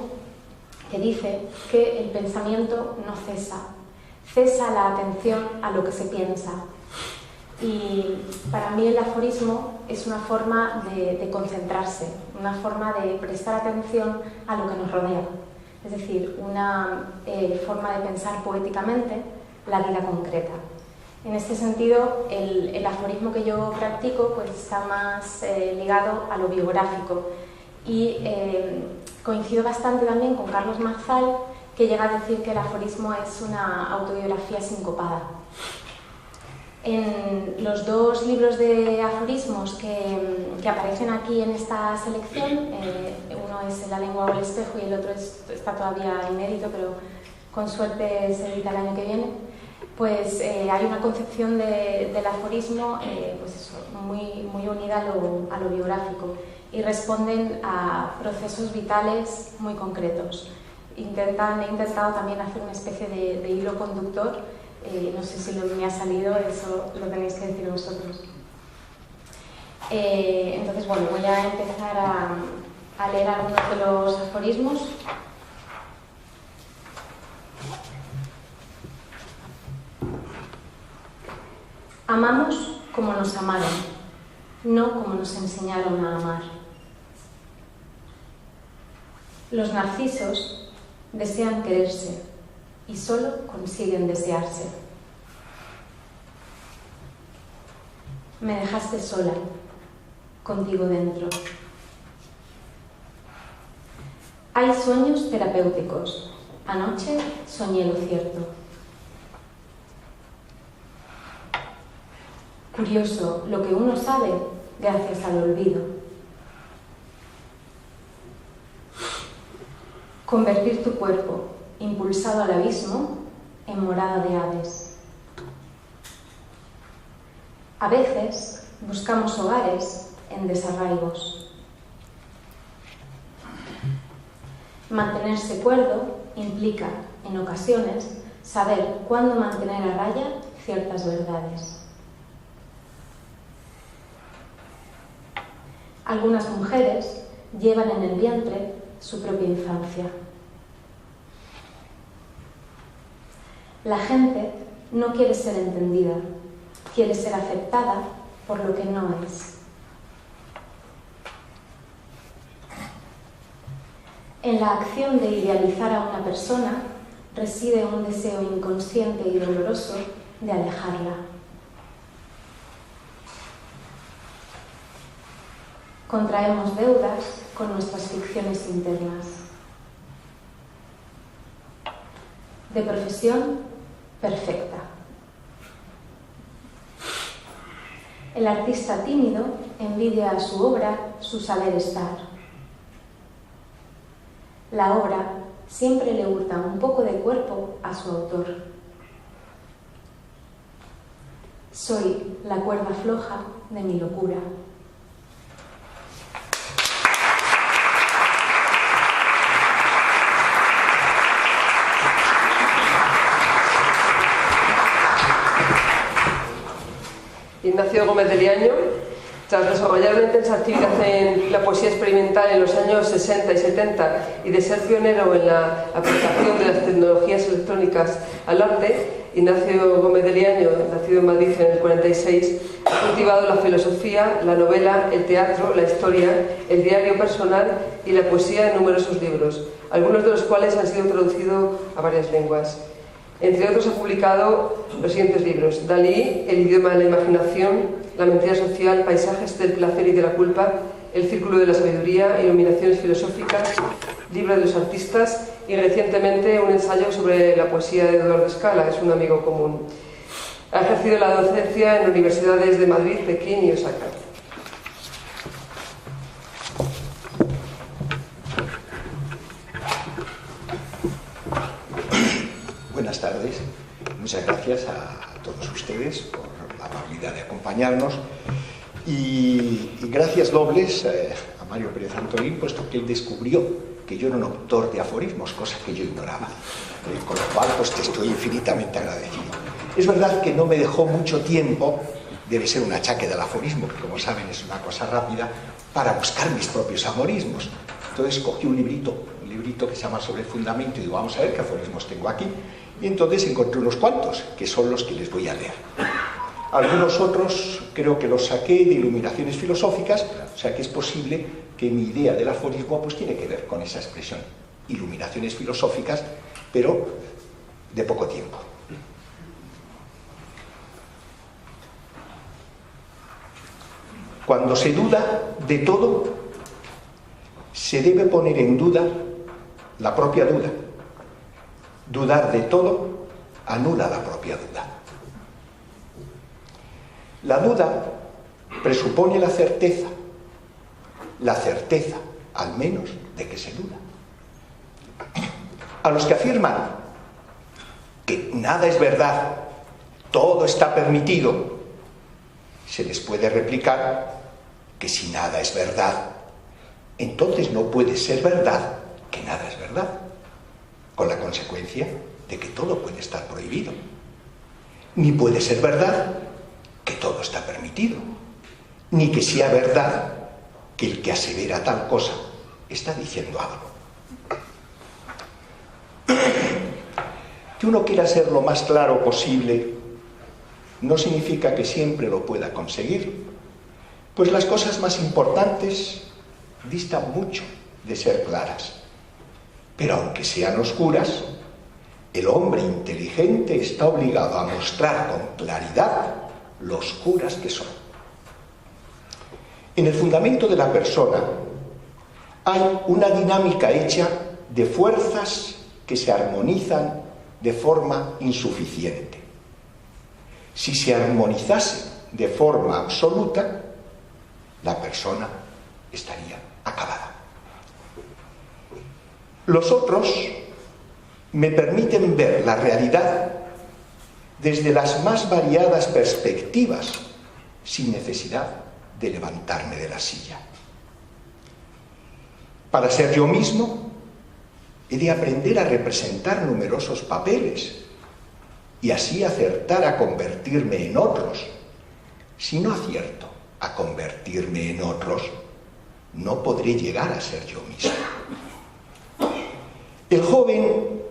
que dice que el pensamiento no cesa la atención a lo que se piensa. Y para mí el aforismo es una forma de concentrarse, una forma de prestar atención a lo que nos rodea. Es decir, una forma de pensar poéticamente la vida concreta. En este sentido, el aforismo que yo practico pues, está más ligado a lo biográfico y coincido bastante también con Carlos Marzal, que llega a decir que el aforismo es una autobiografía sincopada. En los dos libros de aforismos que aparecen aquí en esta selección, uno es La lengua o el espejo y el otro está todavía inédito, pero con suerte se edita el año que viene, pues hay una concepción del aforismo pues eso, muy unida a lo biográfico y responden a procesos vitales muy concretos. He intentado también hacer una especie de hilo conductor. No sé si me ha salido, eso lo tenéis que decir vosotros. Entonces, bueno, voy a empezar a leer algunos de los aforismos. Amamos como nos amaron, no como nos enseñaron a amar. Los narcisos desean quererse y solo consiguen desearse. Me dejaste sola, contigo dentro. Hay sueños terapéuticos. Anoche soñé lo cierto. Curioso lo que uno sabe gracias al olvido. Convertir tu cuerpo, impulsado al abismo, en morada de aves. A veces buscamos hogares en desarraigos. Mantenerse cuerdo implica, en ocasiones, saber cuándo mantener a raya ciertas verdades. Algunas mujeres llevan en el vientre su propia infancia. La gente no quiere ser entendida, quiere ser aceptada por lo que no es. En la acción de idealizar a una persona reside un deseo inconsciente y doloroso de alejarla. Contraemos deudas con nuestras ficciones internas. De profesión, perfecta. El artista tímido envidia a su obra su saber estar. La obra siempre le hurta un poco de cuerpo a su autor. Soy la cuerda floja de mi locura. Ignacio Gómez de Liaño, tras desarrollar una intensa actividad en la poesía experimental en los años 60 y 70 y de ser pionero en la aplicación de las tecnologías electrónicas al arte, Ignacio Gómez de Liaño, nacido en Madrid en el 46, ha cultivado la filosofía, la novela, el teatro, la historia, el diario personal y la poesía en numerosos libros, algunos de los cuales han sido traducidos a varias lenguas. Entre otros ha publicado los siguientes libros: Dalí, El idioma de la imaginación, La mentira social, Paisajes del placer y de la culpa, El círculo de la sabiduría, Iluminaciones filosóficas, Libro de los artistas y recientemente un ensayo sobre la poesía de Eduardo Scala, que es un amigo común. Ha ejercido la docencia en universidades de Madrid, Pekín y Osaka. Buenas tardes. Muchas gracias a todos ustedes por la amabilidad de acompañarnos y gracias dobles a Mario Pérez Antolín, puesto que él descubrió que yo era un autor de aforismos, cosa que yo ignoraba, con lo cual pues te estoy infinitamente agradecido. Es verdad que no me dejó mucho tiempo, debe ser un achaque del aforismo, que como saben es una cosa rápida, para buscar mis propios aforismos. Entonces cogí un librito que se llama Sobre el Fundamento y digo, vamos a ver qué aforismos tengo aquí. Y entonces encontré unos cuantos, que son los que les voy a leer. Algunos otros creo que los saqué de Iluminaciones filosóficas, o sea que es posible que mi idea del aforismo pues tiene que ver con esa expresión, Iluminaciones filosóficas, pero de poco tiempo. Cuando se duda de todo, se debe poner en duda la propia duda. Dudar de todo anula la propia duda. La duda presupone la certeza, al menos, de que se duda. A los que afirman que nada es verdad, todo está permitido, se les puede replicar que si nada es verdad, entonces no puede ser verdad que nada es verdad, con la consecuencia de que todo puede estar prohibido. Ni puede ser verdad que todo está permitido, ni que sea verdad que el que asevera tal cosa está diciendo algo. Que uno quiera ser lo más claro posible no significa que siempre lo pueda conseguir, pues las cosas más importantes distan mucho de ser claras. Pero aunque sean oscuras, el hombre inteligente está obligado a mostrar con claridad lo oscuras que son. En el fundamento de la persona hay una dinámica hecha de fuerzas que se armonizan de forma insuficiente. Si se armonizase de forma absoluta, la persona estaría acabada. Los otros me permiten ver la realidad desde las más variadas perspectivas, sin necesidad de levantarme de la silla. Para ser yo mismo, he de aprender a representar numerosos papeles y así acertar a convertirme en otros. Si no acierto a convertirme en otros, no podré llegar a ser yo mismo. El joven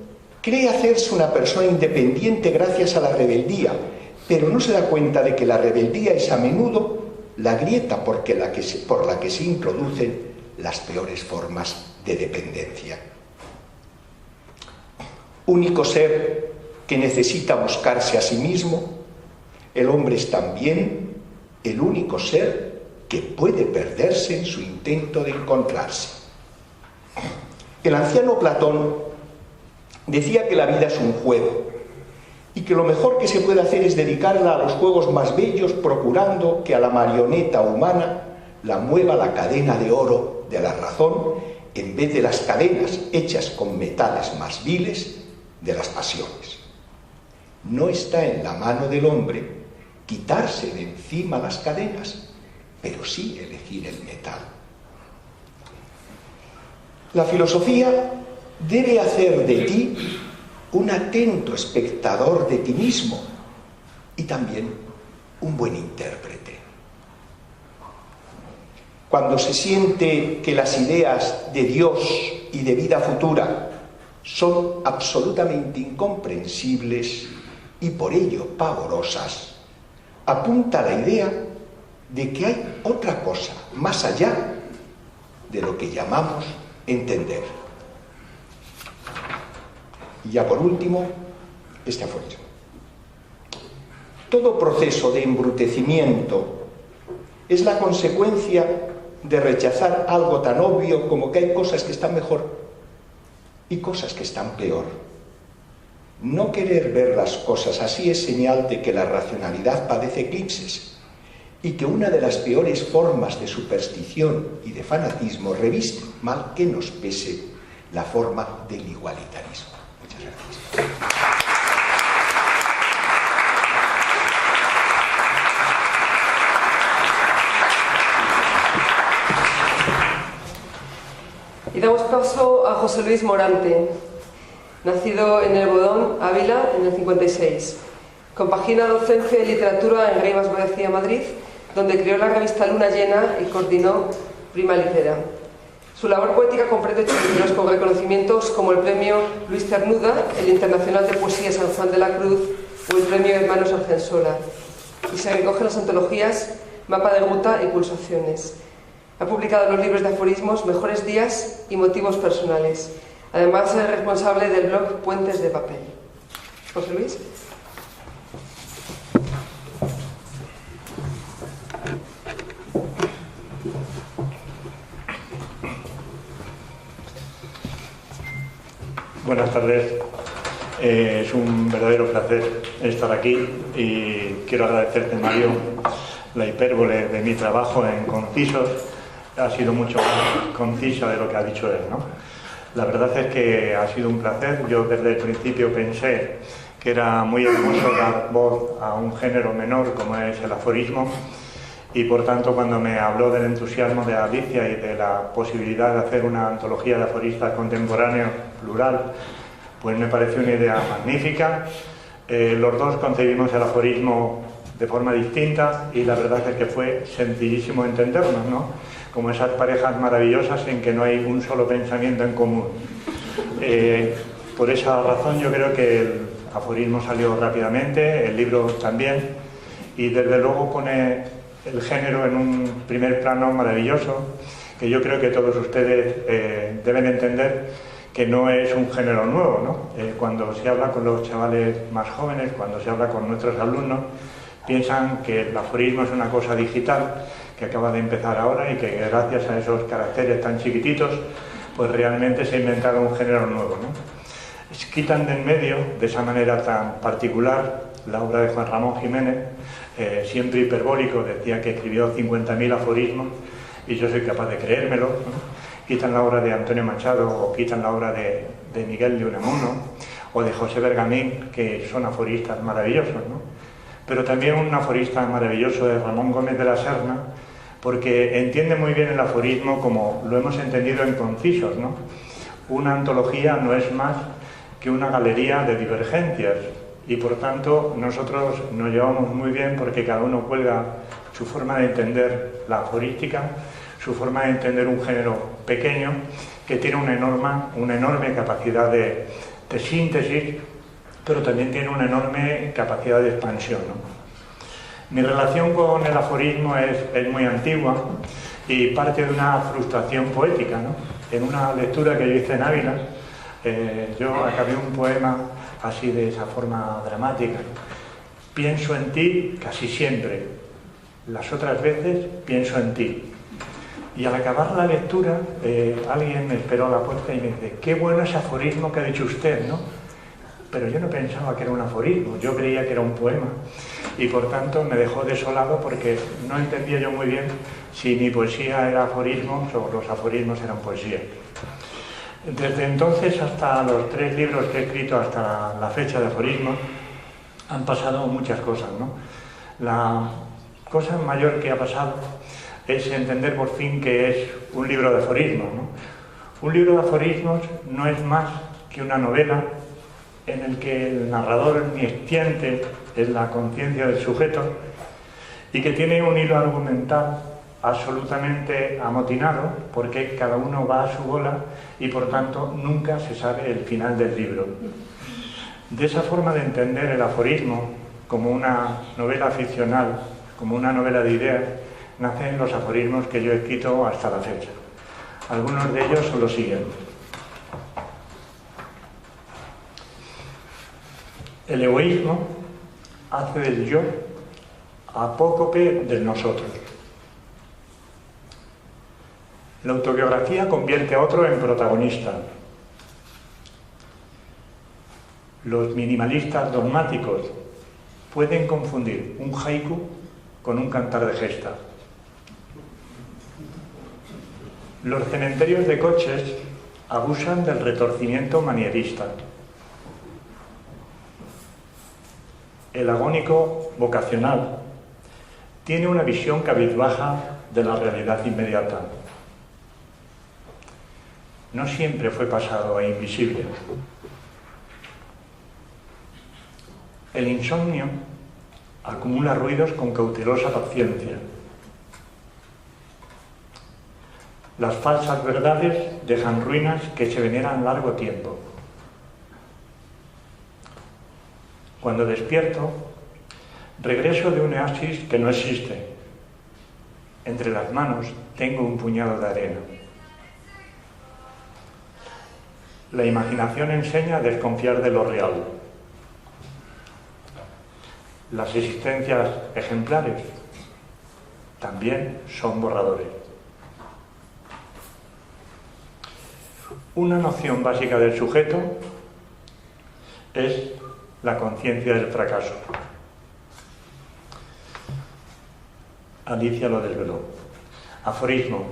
cree hacerse una persona independiente gracias a la rebeldía, pero no se da cuenta de que la rebeldía es a menudo la grieta por la que se introducen las peores formas de dependencia. Único ser que necesita buscarse a sí mismo, el hombre es también el único ser que puede perderse en su intento de encontrarse. El anciano Platón decía que la vida es un juego y que lo mejor que se puede hacer es dedicarla a los juegos más bellos, procurando que a la marioneta humana la mueva la cadena de oro de la razón en vez de las cadenas hechas con metales más viles de las pasiones. No está en la mano del hombre quitarse de encima las cadenas, pero sí elegir el metal. La filosofía debe hacer de ti un atento espectador de ti mismo y también un buen intérprete. Cuando se siente que las ideas de Dios y de vida futura son absolutamente incomprensibles y por ello pavorosas, apunta la idea de que hay otra cosa más allá de lo que llamamos entender. Y ya por último, este aforismo. Todo proceso de embrutecimiento es la consecuencia de rechazar algo tan obvio como que hay cosas que están mejor y cosas que están peor. No querer ver las cosas así es señal de que la racionalidad padece eclipses y que una de las peores formas de superstición y de fanatismo reviste, mal que nos pese, la forma del igualitarismo. Muchas gracias. Y damos paso a José Luis Morante, nacido en El Bodón, Ávila, en el 56. Compagina docencia y literatura en Rivas Boadicea, Madrid, donde creó la revista Luna Llena y coordinó Prima Litera. Su labor poética comprende 8 libros con reconocimientos como el premio Luis Cernuda, el Internacional de Poesía San Juan de la Cruz o el premio Hermanos Argensola. Y se recogen las antologías Mapa de Ruta y Pulsaciones. Ha publicado los libros de aforismos Mejores Días y Motivos Personales. Además, es responsable del blog Puentes de Papel. José Luis. Buenas tardes. Es un verdadero placer estar aquí y quiero agradecerte, Mario, la hipérbole de mi trabajo en Concisos. Ha sido mucho más concisa de lo que ha dicho él, ¿no? La verdad es que ha sido un placer. Yo desde el principio pensé que era muy hermoso dar voz a un género menor como es el aforismo y por tanto cuando me habló del entusiasmo de Alicia y de la posibilidad de hacer una antología de aforistas contemporáneos plural, pues me pareció una idea magnífica. Los dos concebimos el aforismo de forma distinta y la verdad es que fue sencillísimo entendernos, ¿no? Como esas parejas maravillosas en que no hay un solo pensamiento en común. Por esa razón yo creo que el aforismo salió rápidamente, el libro también, y desde luego pone el género en un primer plano maravilloso, que yo creo que todos ustedes deben entender que no es un género nuevo, ¿no? Cuando se habla con los chavales más jóvenes, cuando se habla con nuestros alumnos, piensan que el aforismo es una cosa digital, que acaba de empezar ahora y que gracias a esos caracteres tan chiquititos, pues realmente se ha inventado un género nuevo, ¿no? Quitan de en medio, de esa manera tan particular, la obra de Juan Ramón Jiménez, siempre hiperbólico, decía que escribió 50.000 aforismos, y yo soy capaz de creérmelo, ¿no? Quitan la obra de Antonio Machado, o quitan la obra de Miguel de Unamuno, o de José Bergamín, que son aforistas maravillosos, ¿no? Pero también un aforista maravilloso es Ramón Gómez de la Serna, porque entiende muy bien el aforismo como lo hemos entendido en Concisos, ¿no? Una antología no es más que una galería de divergencias, y por tanto nosotros nos llevamos muy bien porque cada uno cuelga su forma de entender la aforística, su forma de entender un género pequeño que tiene una enorme capacidad de síntesis, pero también tiene una enorme capacidad de expansión, ¿no? Mi relación con el aforismo es muy antigua y parte de una frustración poética, ¿no? En una lectura que yo hice en Ávila, yo acabé un poema así de esa forma dramática. Pienso en ti casi siempre, las otras veces pienso en ti. Y al acabar la lectura, alguien me esperó a la puerta y me dice: qué bueno ese aforismo que ha dicho usted, ¿no? Pero yo no pensaba que era un aforismo, yo creía que era un poema. Y por tanto me dejó desolado porque no entendía yo muy bien si mi poesía era aforismos o los aforismos eran poesía. Desde entonces hasta los 3 libros que he escrito hasta la fecha de aforismos han pasado muchas cosas, ¿no? La cosa mayor que ha pasado es entender por fin que es un libro de aforismos, ¿no? Un libro de aforismos no es más que una novela en el que el narrador omnisciente es la conciencia del sujeto y que tiene un hilo argumental absolutamente amotinado porque cada uno va a su bola y por tanto nunca se sabe el final del libro. De esa forma de entender el aforismo como una novela ficcional, como una novela de ideas, nacen los aforismos que yo he escrito hasta la fecha. Algunos de ellos son los siguientes. El egoísmo hace del yo apócope del nosotros. La autobiografía convierte a otro en protagonista. Los minimalistas dogmáticos pueden confundir un haiku con un cantar de gesta. Los cementerios de coches abusan del retorcimiento manierista. El agónico vocacional tiene una visión cabizbaja de la realidad inmediata. No siempre fue pasado e invisible. El insomnio acumula ruidos con cautelosa paciencia. Las falsas verdades dejan ruinas que se veneran largo tiempo. Cuando despierto, regreso de un oasis que no existe. Entre las manos tengo un puñado de arena. La imaginación enseña a desconfiar de lo real. Las existencias ejemplares también son borradores. Una noción básica del sujeto es la conciencia del fracaso. Alicia lo desveló. Aforismo,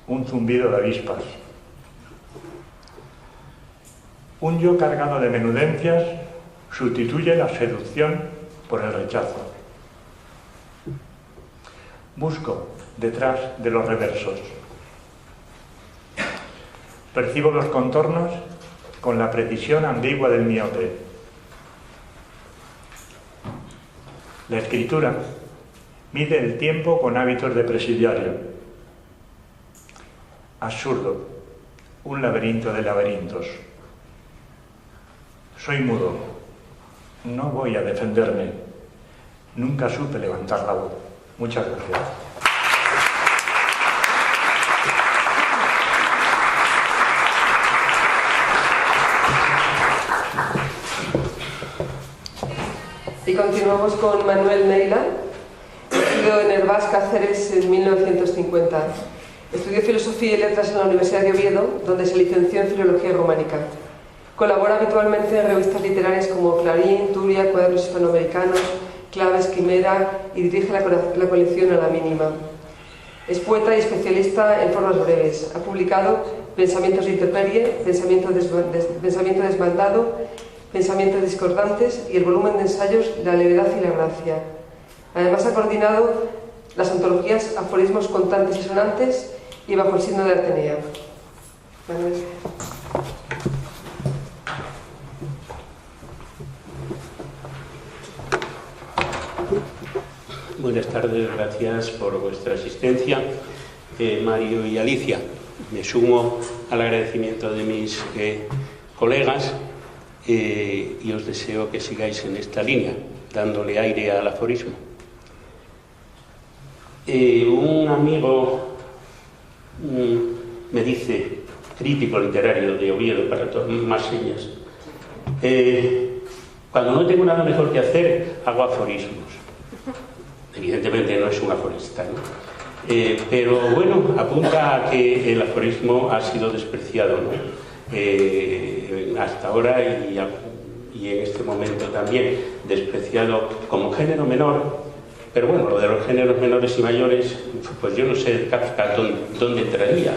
un zumbido de avispas. Un yo cargado de menudencias sustituye la seducción por el rechazo. Busco detrás de los reversos. Percibo los contornos con la precisión ambigua del miope. La escritura mide el tiempo con hábitos de presidiario. Absurdo, un laberinto de laberintos. Soy mudo, no voy a defenderme. Nunca supe levantar la voz. Muchas gracias. Y continuamos con Manuel Neila. nacido en Hervás, Cáceres, en 1950. Estudió Filosofía y Letras en la Universidad de Oviedo, donde se licenció en Filología Románica. Colabora habitualmente en revistas literarias como Clarín, Turia, Cuadernos Hispanoamericanos, Claves, Quimera, y dirige la colección A la Mínima. Es poeta y especialista en formas breves. Ha publicado Pensamientos de intemperie, Pensamiento desbandado, Pensamientos discordantes y el volumen de ensayos La levedad y la gracia. Además ha coordinado las antologías Aforismos contantes y sonantes y Bajo el signo de Atenea. Manuel. Buenas tardes, gracias por vuestra asistencia, Mario y Alicia. Me sumo al agradecimiento de mis colegas y os deseo que sigáis en esta línea, dándole aire al aforismo. Un amigo me dice, crítico literario de Oviedo, para tomar más señas, cuando no tengo nada mejor que hacer, hago aforismos. Evidentemente no es un aforista, ¿no? Pero bueno, apunta a que el aforismo ha sido despreciado, ¿no? Hasta ahora y en este momento también despreciado como género menor. Pero bueno, lo de los géneros menores y mayores, pues yo no sé Kafka dónde entraría,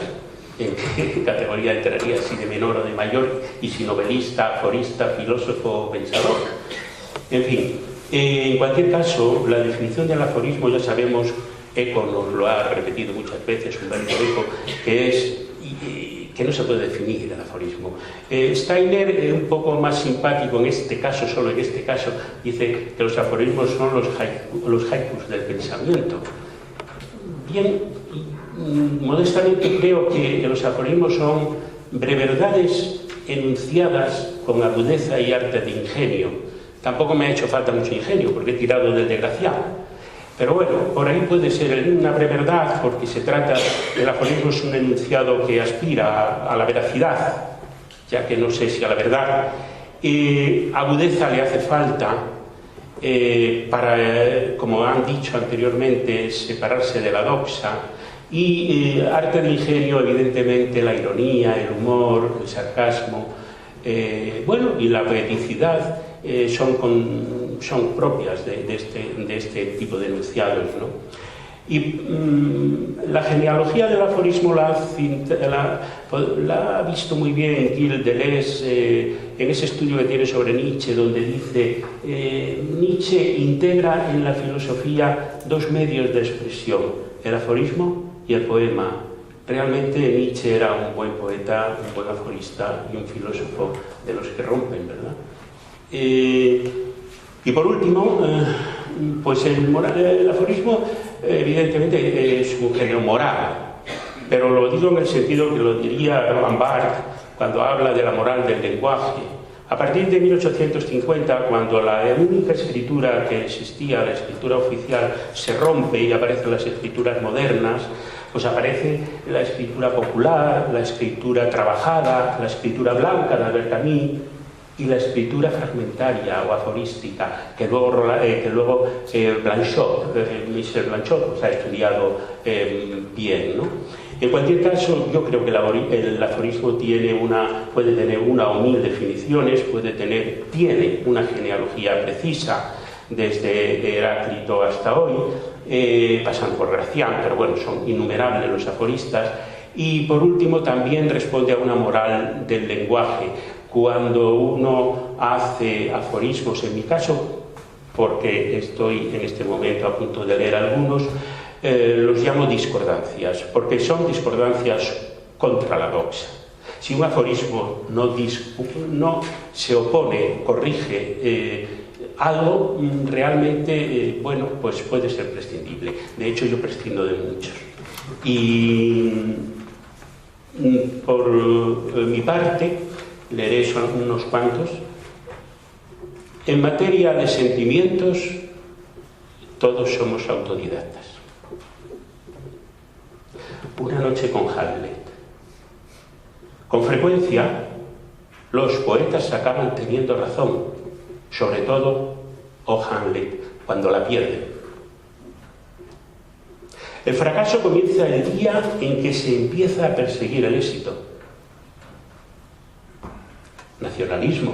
en qué categoría entraría, si de menor o de mayor, y si novelista, aforista, filósofo o pensador. En fin, en cualquier caso, la definición del aforismo ya sabemos, Eco nos lo ha repetido muchas veces, Humberto Eco, que es que no se puede definir el aforismo. Steiner, un poco más simpático en este caso, solo en este caso, dice que los aforismos son los haikus del pensamiento. Bien, modestamente creo que los aforismos son breverdades enunciadas con agudeza y arte de ingenio. Tampoco me ha hecho falta mucho ingenio, porque he tirado del desgraciado. Pero bueno, por ahí puede ser una breverdad, porque se trata, el aforismo es un enunciado que aspira a la veracidad, ya que no sé si a la verdad. Agudeza le hace falta para, como han dicho anteriormente, separarse de la doxa. Y arte de ingenio, evidentemente, la ironía, el humor, el sarcasmo, bueno, y la poeticidad son propias de este tipo de enunciados, ¿no? Y la genealogía del aforismo la ha visto muy bien Gilles Deleuze en ese estudio que tiene sobre Nietzsche, donde dice Nietzsche integra en la filosofía dos medios de expresión, el aforismo y el poema. Realmente Nietzsche era un buen poeta, un buen aforista y un filósofo de los que rompen, ¿verdad? Y por último, pues el aforismo evidentemente es un género moral, pero lo digo en el sentido que lo diría Roland Barthes cuando habla de la moral del lenguaje. A partir de 1850, cuando la única escritura que existía, la escritura oficial, se rompe y aparecen las escrituras modernas, pues aparece la escritura popular, la escritura trabajada, la escritura blanca de Albert Camus y la escritura fragmentaria o aforística, que luego Blanchot, Michel Blanchot, pues, ha estudiado bien, ¿no? En cualquier caso, yo creo que el aforismo puede tener una o mil definiciones, tiene una genealogía precisa, desde Heráclito hasta hoy, pasan por Gracián, pero bueno, son innumerables los aforistas. Y por último, también responde a una moral del lenguaje. Cuando uno hace aforismos, en mi caso, porque estoy en este momento a punto de leer algunos, los llamo discordancias, porque son discordancias contra la doxa. Si un aforismo no se opone, corrige algo, realmente, bueno, pues puede ser prescindible. De hecho, yo prescindo de muchos. Y por mi parte, leeré unos cuantos. En materia de sentimientos, todos somos autodidactas. Una noche con Hamlet. Con frecuencia, los poetas acaban teniendo razón, sobre todo, Hamlet, cuando la pierden. El fracaso comienza el día en que se empieza a perseguir el éxito. Nacionalismo,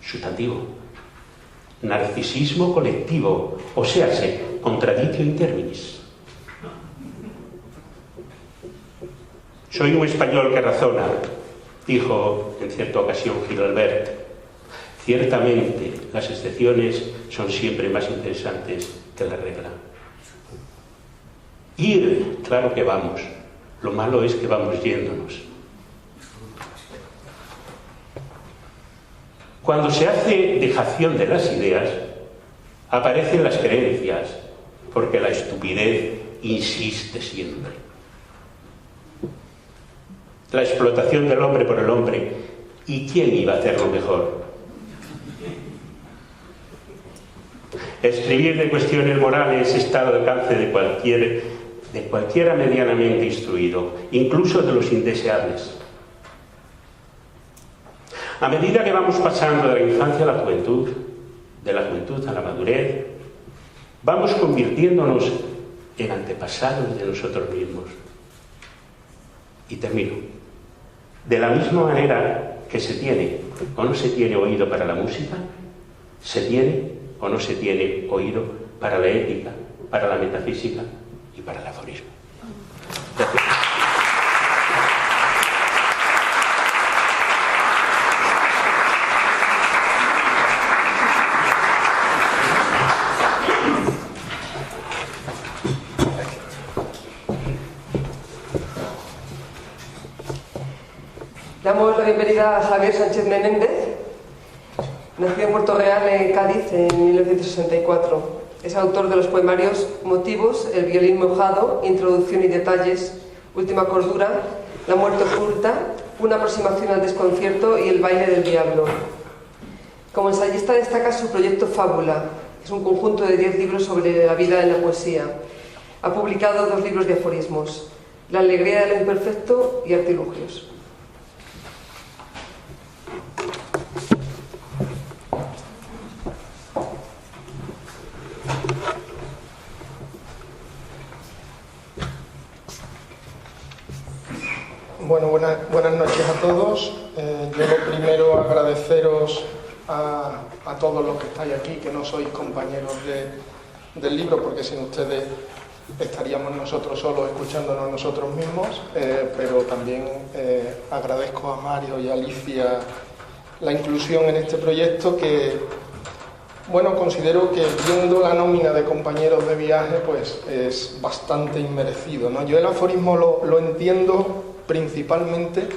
sustantivo. Narcisismo colectivo, o sea, contradictio in terminis. Soy un español que razona, dijo en cierta ocasión Gil Albert. Ciertamente, las excepciones son siempre más interesantes que la regla. Ir, claro que vamos. Lo malo es que vamos yéndonos. Cuando se hace dejación de las ideas, aparecen las creencias, porque la estupidez insiste siempre. La explotación del hombre por el hombre, ¿y quién iba a hacerlo mejor? Escribir de cuestiones morales está al alcance de cualquiera medianamente instruido, incluso de los indeseables. A medida que vamos pasando de la infancia a la juventud, de la juventud a la madurez, vamos convirtiéndonos en antepasados de nosotros mismos. Y termino. De la misma manera que se tiene o no se tiene oído para la música, se tiene o no se tiene oído para la ética, para la metafísica y para el aforismo. Gracias. Damos la bienvenida a Javier Sánchez Menéndez. Nació en Puerto Real, en Cádiz, en 1964. Es autor de los poemarios Motivos, El violín mojado, Introducción y detalles, Última cordura, La muerte oculta, Una aproximación al desconcierto y El baile del diablo. Como ensayista destaca su proyecto Fábula. Es un conjunto de 10 libros sobre la vida en la poesía. Ha publicado 2 libros de aforismos, La alegría de lo imperfecto y Artilugios. Bueno, buenas noches a todos. Yo lo primero agradeceros a todos los que estáis aquí, que no sois compañeros del libro, porque sin ustedes estaríamos nosotros solos escuchándonos nosotros mismos, pero también agradezco a Mario y a Alicia la inclusión en este proyecto que, bueno, considero que viendo la nómina de compañeros de viaje, pues es bastante inmerecido, ¿no? Yo el aforismo lo entiendo principalmente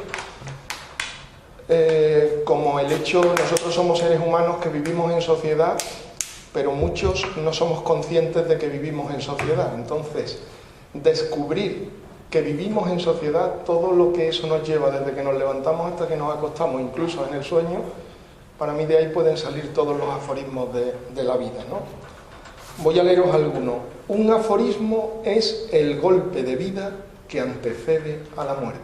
como el hecho, nosotros somos seres humanos que vivimos en sociedad, pero muchos no somos conscientes de que vivimos en sociedad. Entonces, descubrir que vivimos en sociedad, todo lo que eso nos lleva desde que nos levantamos hasta que nos acostamos, incluso en el sueño, para mí de ahí pueden salir todos los aforismos de la vida, ¿no? Voy a leeros algunos. Un aforismo es el golpe de vida que antecede a la muerte.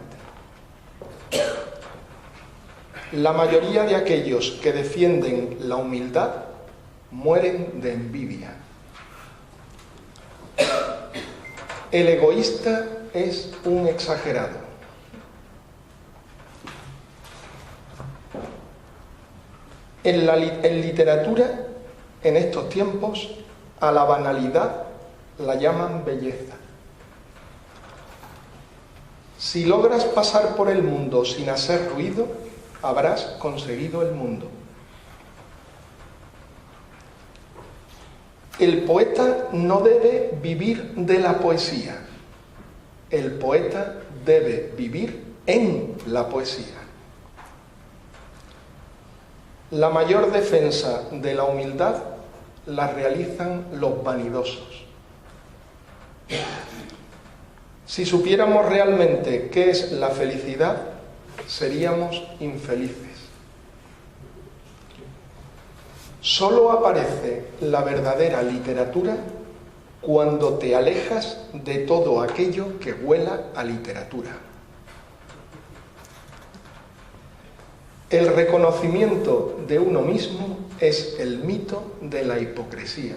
La mayoría de aquellos que defienden la humildad mueren de envidia. El egoísta es un exagerado. En literatura, en estos tiempos, a la banalidad la llaman belleza. Si logras pasar por el mundo sin hacer ruido, habrás conseguido el mundo. El poeta no debe vivir de la poesía. El poeta debe vivir en la poesía. La mayor defensa de la humildad la realizan los vanidosos. Si supiéramos realmente qué es la felicidad, seríamos infelices. Solo aparece la verdadera literatura cuando te alejas de todo aquello que huela a literatura. El reconocimiento de uno mismo es el mito de la hipocresía.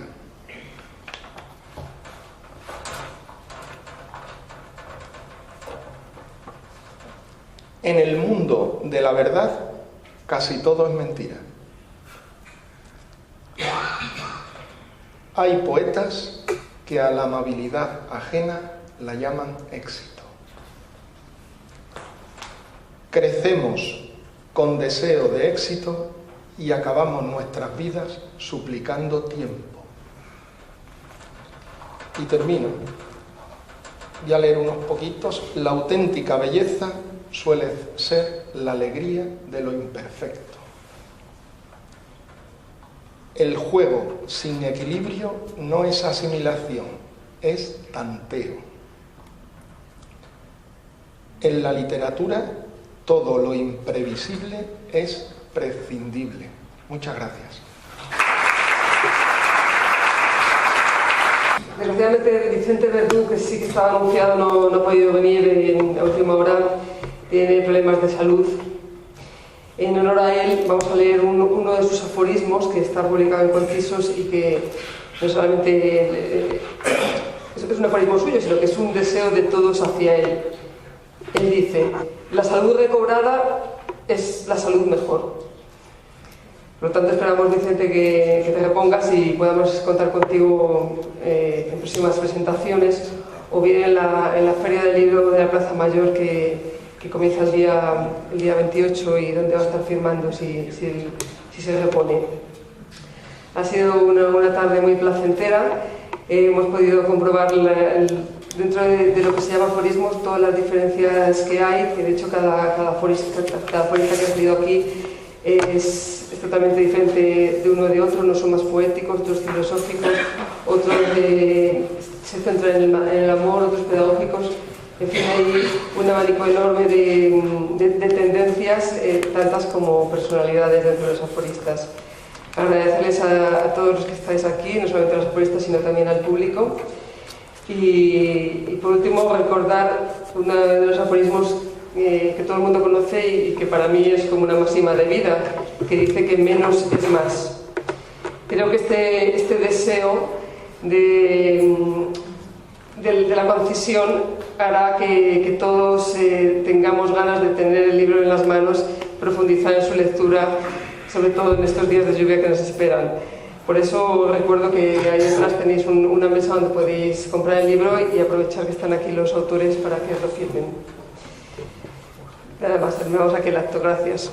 en el mundo de la verdad casi todo es mentira. Hay poetas que a la amabilidad ajena la llaman éxito. Crecemos con deseo de éxito y acabamos nuestras vidas suplicando tiempo. Y termino. Voy a leer unos poquitos. La auténtica belleza suele ser la alegría de lo imperfecto. El juego sin equilibrio no es asimilación, es tanteo. En la literatura, todo lo imprevisible es prescindible. Muchas gracias. Desgraciadamente Vicente Verdú, que sí que estaba anunciado, no ha podido venir en última hora, tiene problemas de salud. En honor a él vamos a leer uno de sus aforismos que está publicado en Concisos y que no solamente es un aforismo suyo, sino que es un deseo de todos hacia él. Él dice: la salud recobrada es la salud mejor. Por lo tanto, esperamos, Vicente, que te repongas y podamos contar contigo en próximas presentaciones, o bien en la Feria del Libro de la Plaza Mayor que comienza el día 28 y donde va a estar firmando si se repone. Ha sido una tarde muy placentera. Hemos podido comprobar dentro de lo que se llama aforismos todas las diferencias que hay, que de hecho cada aforista que ha salido aquí es totalmente diferente de uno de otro. Unos son más poéticos, otros filosóficos, otros se centran en el amor, otros pedagógicos. En fin, hay un abanico enorme de tendencias, tantas como personalidades dentro de los aforistas. Agradecerles a todos los que estáis aquí, no solamente a los aforistas, sino también al público. Y por último, recordar uno de los aforismos que todo el mundo conoce y que para mí es como una máxima de vida, que dice que menos es más. Creo que este deseo de la concisión hará que todos tengamos ganas de tener el libro en las manos, profundizar en su lectura, sobre todo en estos días de lluvia que nos esperan. Por eso recuerdo que ahí detrás tenéis una mesa donde podéis comprar el libro y aprovechar que están aquí los autores para que os lo firmen. Nada más, terminamos aquí el acto. Gracias.